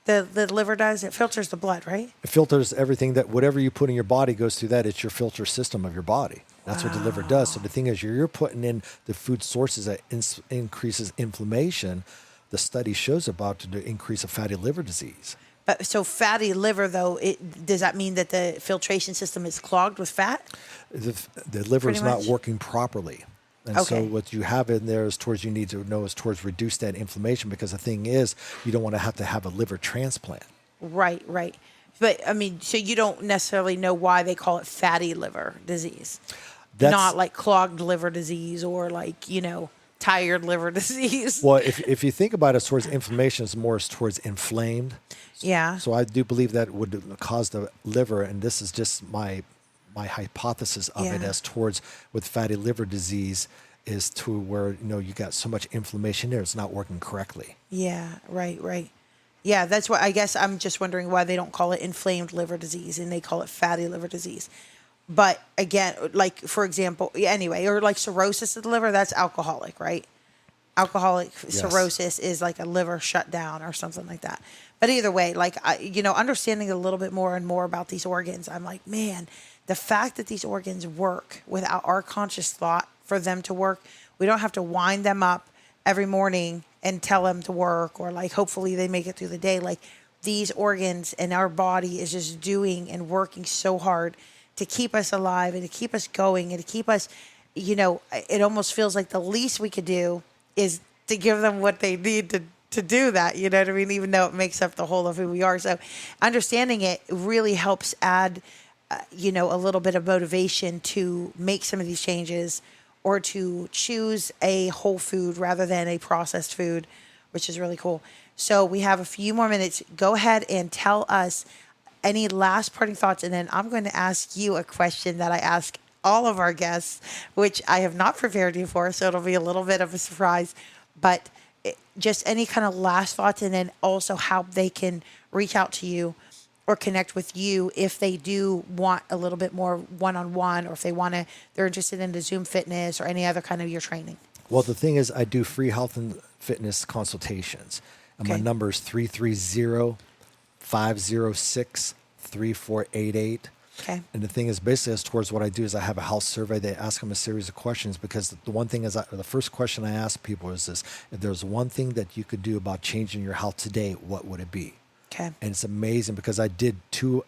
the liver does? It filters the blood, right? It filters everything, that whatever you put in your body goes through that. It's your filter system of your body. That's what the liver does. So the thing is, you're putting in the food sources that increases inflammation. The study shows about the increase of fatty liver disease. But so fatty liver, though, does that mean that the filtration system is clogged with fat? The liver is not working properly. And so what you have in there is towards, you need to know is towards reduce that inflammation, because the thing is, you don't want to have a liver transplant. Right, right. But I mean, so you don't necessarily know why they call it fatty liver disease, not like clogged liver disease or like, tired liver disease. Well, if you think about it towards inflammation, it's more towards inflamed. Yeah. So I do believe that would cause the liver, and this is just my hypothesis of it, as towards with fatty liver disease is to where, you got so much inflammation there, it's not working correctly. Yeah, right, right. Yeah, that's why I guess I'm just wondering why they don't call it inflamed liver disease and they call it fatty liver disease. But again, like for example, anyway, or like cirrhosis of the liver, that's alcoholic, right? Alcoholic cirrhosis is like a liver shutdown or something like that. But either way, like, understanding a little bit more and more about these organs, I'm like, man, the fact that these organs work without our conscious thought for them to work, we don't have to wind them up every morning and tell them to work, or like, hopefully they make it through the day. Like, these organs and our body is just doing and working so hard to keep us alive and to keep us going and to keep us, it almost feels like the least we could do is to give them what they need to do that, you know what I mean? Even though it makes up the whole of who we are. So understanding it really helps add, a little bit of motivation to make some of these changes, or to choose a whole food rather than a processed food, which is really cool. So we have a few more minutes. Go ahead and tell us any last parting thoughts, and then I'm going to ask you a question that I ask all of our guests, which I have not prepared you for, so it'll be a little bit of a surprise. But just any kind of last thoughts, and then also how they can reach out to you or connect with you if they do want a little bit more one-on-one, or if they're interested in the Zoom fitness or any other kind of your training. Well, the thing is, I do free health and fitness consultations. And my number is 330-506-3488. Okay. And the thing is, basically, as towards what I do is I have a health survey. They ask them a series of questions, because the one thing is, the first question I ask people is this: if there's one thing that you could do about changing your health today, what would it be? Okay. And it's amazing, because I did 2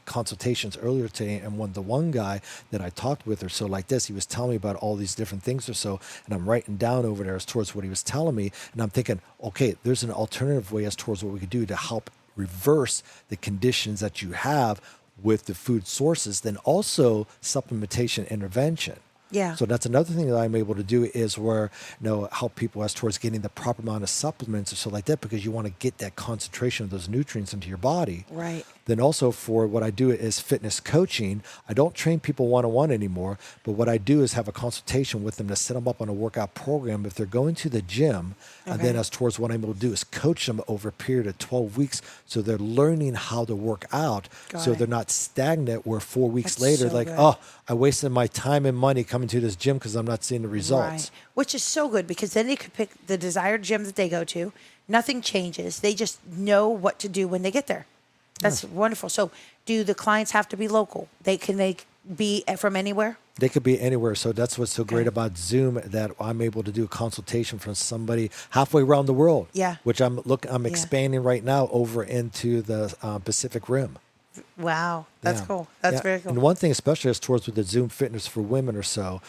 consultations earlier today, and the one guy that I talked with, or so like this, he was telling me about all these different things or so, and I'm writing down over there as towards what he was telling me, and I'm thinking, okay, there's an alternative way as towards what we could do to help reverse the conditions that you have with the food sources, then also supplementation intervention. Yeah. So that's another thing that I'm able to do, is where, help people as towards getting the proper amount of supplements or so like that, because you want to get that concentration of those nutrients into your body. Right. Then also for what I do is fitness coaching. I don't train people one-on-one anymore, but what I do is have a consultation with them to set them up on a workout program if they're going to the gym. Okay. And then as towards what I'm able to do is coach them over a period of 12 weeks. So they're learning how to work out. So they're not stagnant where 4 weeks later, so like, good. Oh, I wasted my time and money coming to this gym because I'm not seeing the results. Right. Which is so good, because then they could pick the desired gym that they go to. Nothing changes. They just know what to do when they get there. That's wonderful. So do the clients have to be local? Can they be from anywhere? They could be anywhere. So that's what's so great about Zoom, that I'm able to do a consultation from somebody halfway around the world. Yeah. Which I'm expanding right now over into the Pacific Rim. Wow. That's cool. That's very cool. And one thing, especially as towards with the Zoom fitness for women or so,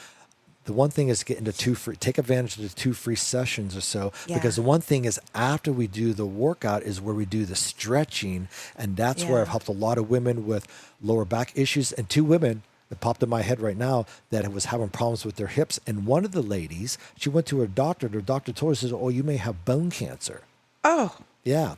the one thing is getting take advantage of the 2 free sessions or so, because the one thing is, after we do the workout is where we do the stretching, and that's where I've helped a lot of women with lower back issues, and 2 women that popped in my head right now that was having problems with their hips. And one of the ladies, she went to her doctor. Her doctor told her, says, "Oh, you may have bone cancer." Oh. Yeah.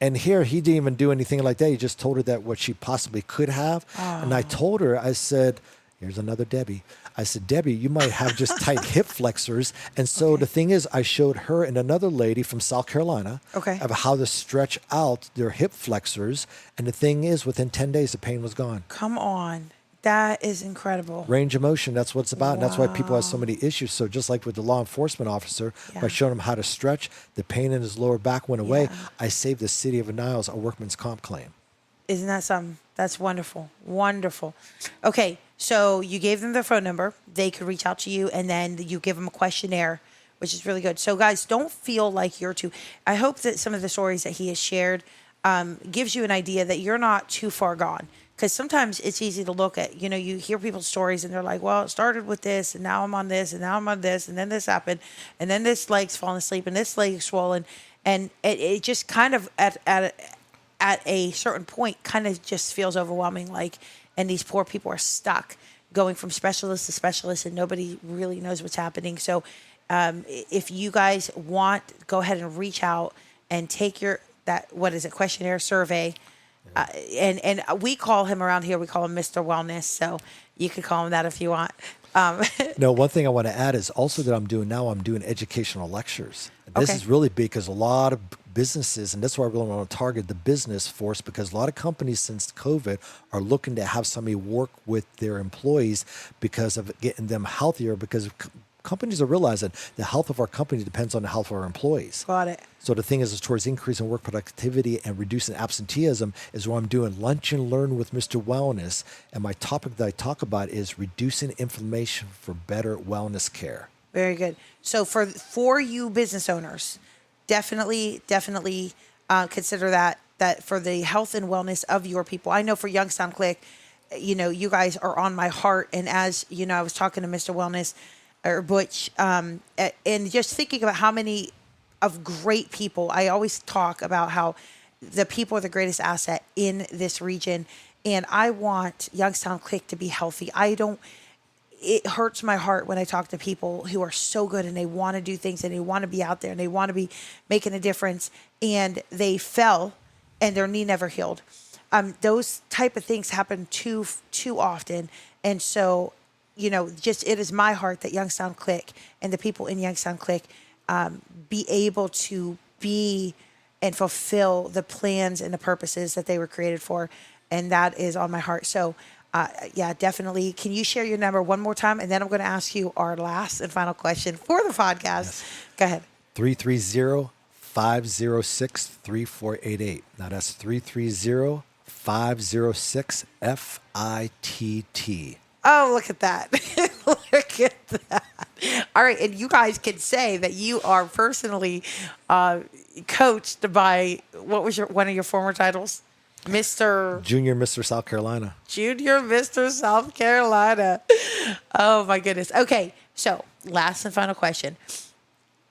And here, he didn't even do anything like that. He just told her that what she possibly could have. Oh. And I told her, I said, here's another Debbie. I said, Debbie, you might have just tight hip flexors. And so the thing is, I showed her and another lady from South Carolina of how to stretch out their hip flexors. And the thing is, within 10 days, the pain was gone. Come on. That is incredible. Range of motion, that's what it's about. Wow. And that's why people have so many issues. So just like with the law enforcement officer, by showing him how to stretch, the pain in his lower back went away. I saved the city of Niles a workman's comp claim. Isn't that something? That's wonderful. Wonderful. Okay, so you gave them their phone number. They could reach out to you, and then you give them a questionnaire, which is really good. So guys, don't feel like you're too... I hope that some of the stories that he has shared gives you an idea that you're not too far gone. because sometimes it's easy to look at, you hear people's stories and they're like, well, it started with this and now I'm on this and now I'm on this and then this happened and then this leg's falling asleep and this leg's swollen. And it just kind of at a certain point kind of just feels overwhelming. Like, and these poor people are stuck going from specialist to specialist and nobody really knows what's happening. So if you guys want, go ahead and reach out and take questionnaire survey. And we call him around here, we call him Mr. Wellness. So you could call him that if you want. No, one thing I want to add is also that I'm doing educational lectures. This is really big because a lot of businesses, and that's why I really want to target the business force, because a lot of companies since COVID are looking to have somebody work with their employees because of getting them healthier, because companies are realizing the health of our company depends on the health of our employees. Got it. So the thing is towards increasing work productivity and reducing absenteeism is why I'm doing Lunch and Learn with Mr. Wellness. And my topic that I talk about is reducing inflammation for better wellness care. Very good. So for you business owners, definitely consider that for the health and wellness of your people. I know for Youngstown Click, you guys are on my heart. And as you know, I was talking to Mr. Wellness or Butch, and just thinking about how many of great people. I always talk about how the people are the greatest asset in this region, and I want Youngstown Click to be healthy. It hurts my heart when I talk to people who are so good and they want to do things and they want to be out there and they want to be making a difference, and they fell and their knee never healed. Those type of things happen too often, and so it is my heart that Youngstown Click and the people in Youngstown Click be able to be and fulfill the plans and the purposes that they were created for. And that is on my heart. So, definitely. Can you share your number one more time? And then I'm going to ask you our last and final question for the podcast. Yes. Go ahead. 330-506-3488. Now that's 330-506-FITT. Oh, look at that. Look at that. All right. And you guys can say that you are personally coached by, what was one of your former titles? Junior Mr. South Carolina. Junior Mr. South Carolina. Oh, my goodness. Okay. So last and final question.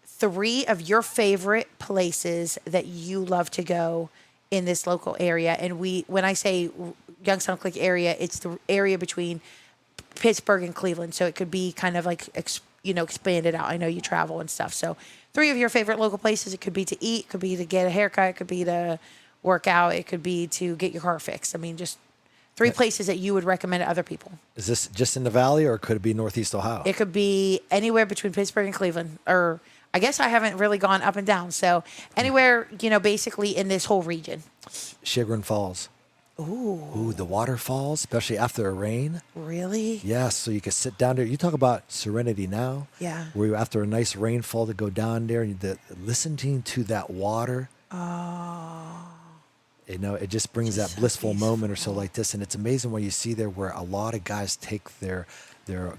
3 of your favorite places that you love to go in this local area. And when I say Youngstown Click area, it's the area between Pittsburgh and Cleveland. So it could be kind of like, expanded out. I know you travel and stuff. So 3 of your favorite local places. It could be to eat, it could be to get a haircut, it could be to work out, it could be to get your car fixed. I mean, just 3 places that you would recommend to other people. Is this just in the Valley, or could it be Northeast Ohio? It could be anywhere between Pittsburgh and Cleveland, or I guess I haven't really gone up and down. So anywhere, basically in this whole region. Chagrin Falls. Ooh, the waterfalls, especially after a rain. Really? Yes, so you can sit down there. You talk about serenity now. Yeah. Where after a nice rainfall to go down there and listening to that water. Oh. It just brings that blissful moment or so like this. And it's amazing when you see there where a lot of guys take their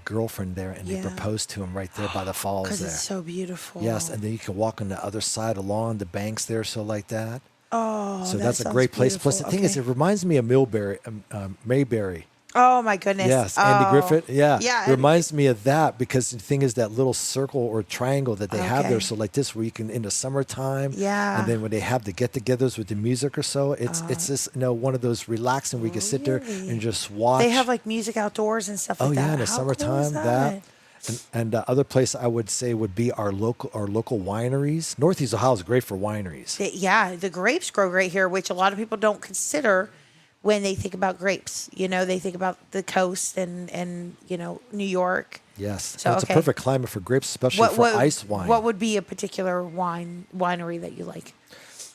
girlfriend there and they propose to him right there by the falls there. Because it's so beautiful. Yes, and then you can walk on the other side along the banks there, so like that. Oh, so that's a great place. Beautiful. Plus, the thing is, it reminds me of Mayberry. Oh my goodness! Yes, Andy Griffith. Yeah, yeah. It reminds me of that because the thing is that little circle or triangle that they have there. So like this, where you can in the summertime. Yeah. And then when they have the get-togethers with the music or so, it's just one of one of those relaxing where you can sit there and just watch. They have like music outdoors and stuff like that. Oh yeah, in the summertime that. And other place I would say would be our local wineries. Northeast Ohio is great for wineries. The grapes grow great here, which a lot of people don't consider when they think about grapes. They think about the coast and New York. Yes, so it's a perfect climate for grapes, especially for ice wine. What would be a particular winery that you like?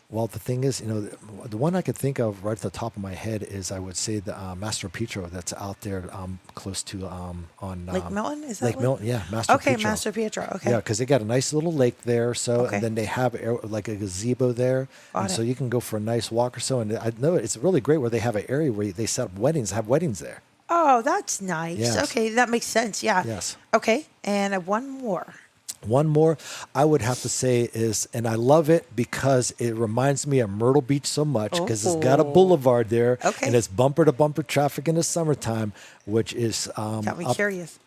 Well, the thing is, the one I could think of right at the top of my head is I would say the Mastro Pietro that's out there close to on Lake Milton. Is that Lake Milton? Yeah, Mastro Pietro. Okay, Mastro Pietro. Okay. Yeah, because they got a nice little lake there. So and then they have like a gazebo there, so you can go for a nice walk or so. And I know it's really great where they have an area where they set up have weddings there. Oh, that's nice. Yes. Okay, that makes sense. Yeah. Yes. Okay, and one more. One more I would have to say is, and I love it because it reminds me of Myrtle Beach so much because it's got a boulevard there, Okay. and it's bumper to bumper traffic in the summertime, which is Got me up, curious.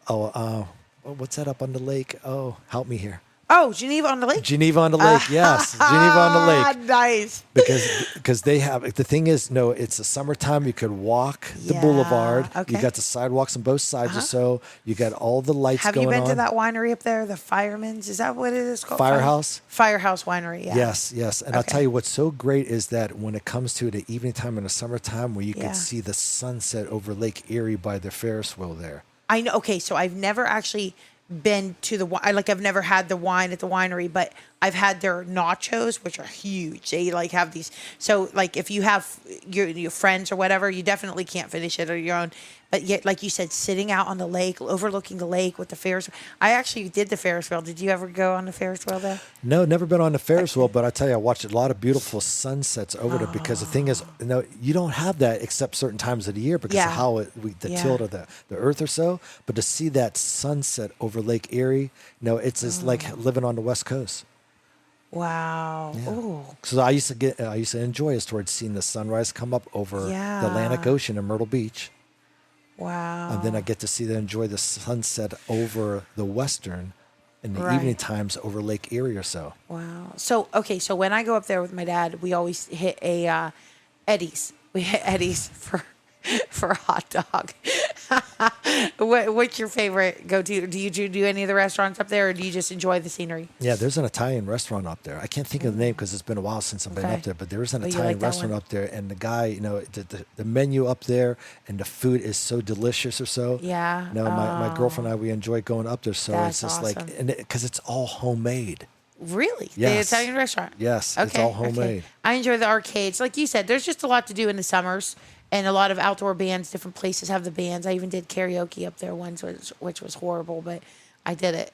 what's that up on the lake? Oh, help me here. Oh, Geneva on the Lake. Geneva on the Lake, yes, Geneva on the Lake. Nice. Because they have, the thing is, no, it's the summertime. You could walk the Yeah, boulevard. okay. You got the sidewalks on both sides or so. You got all the lights Have going you been on. to that winery up there, the Fireman's? Is that what it is called? Firehouse? Firehouse Winery, yeah. Yes. And I'll tell you what's so great is that when it comes to the evening time in the summertime where you Yeah. can see the sunset over Lake Erie by the Ferris wheel there. I know. Okay, so I've never actually been to I've never had the wine at the winery, but I've had their nachos, which are huge. They like have these. So like if you have your friends or whatever, you definitely can't finish it on your own. But yet, like you said, sitting out on the lake, overlooking the lake with the Ferris. I actually did the Ferris wheel. Did you ever go on the Ferris wheel there? No, never been on the Ferris wheel, but I tell you, I watched a lot of beautiful sunsets over there because the thing is, you don't have that except certain times of the year because of how the tilt of the earth or so. But to see that sunset over Lake Erie, it's just like living on the West Coast. Wow. Yeah. Ooh. So I used to enjoy us towards seeing the sunrise come up over the Atlantic Ocean in Myrtle Beach. Wow. And then I get to enjoy the sunset over the western in the evening times over Lake Erie or so. Wow. So when I go up there with my dad, we always hit a Eddie's. We hit Eddie's for a hot dog. What's your favorite go-to? Do you do any of the restaurants up there, or do you just enjoy the scenery? Yeah, there's an Italian restaurant up there. I can't think of the name because it's been a while since I've been up there, but there is an Italian restaurant up there, and the guy, the menu up there, and the food is so delicious or so. Yeah. My girlfriend and I, we enjoy going up there, so That's it's just awesome. and because it's all homemade. Really? Yes. The Italian restaurant? Yes, it's all homemade. I enjoy the arcades. Like you said, there's just a lot to do in the summers, and a lot of outdoor bands. Different places have the bands. I even did karaoke up there once, which was horrible, but I did it.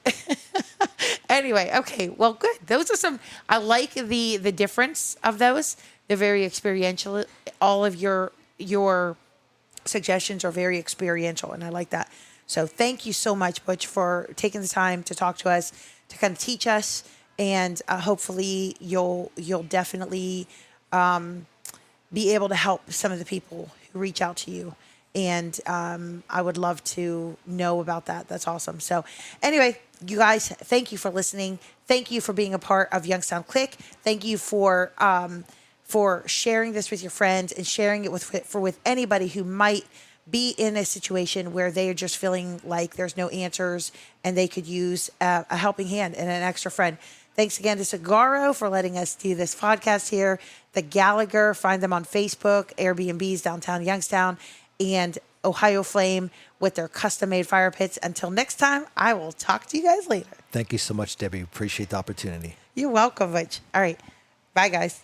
Anyway, okay, well, good. Those are some. I like the difference of those. They're very experiential. All of your suggestions are very experiential, and I like that. So thank you so much, Butch, for taking the time to talk to us, to kind of teach us, and hopefully you'll definitely be able to help some of the people who reach out to you. And I would love to know about that. That's awesome. So anyway, you guys, thank you for listening. Thank you for being a part of Youngstown Click. Thank you for sharing this with your friends and sharing it with anybody who might be in a situation where they are just feeling like there's no answers and they could use a helping hand and an extra friend. Thanks again to Sagaro for letting us do this podcast here. The Gallagher, find them on Facebook, Airbnbs downtown Youngstown, and Ohio Flame with their custom-made fire pits. Until next time, I will talk to you guys later. Thank you so much, Debbie. Appreciate the opportunity. You're welcome, Butch. All right. Bye, guys.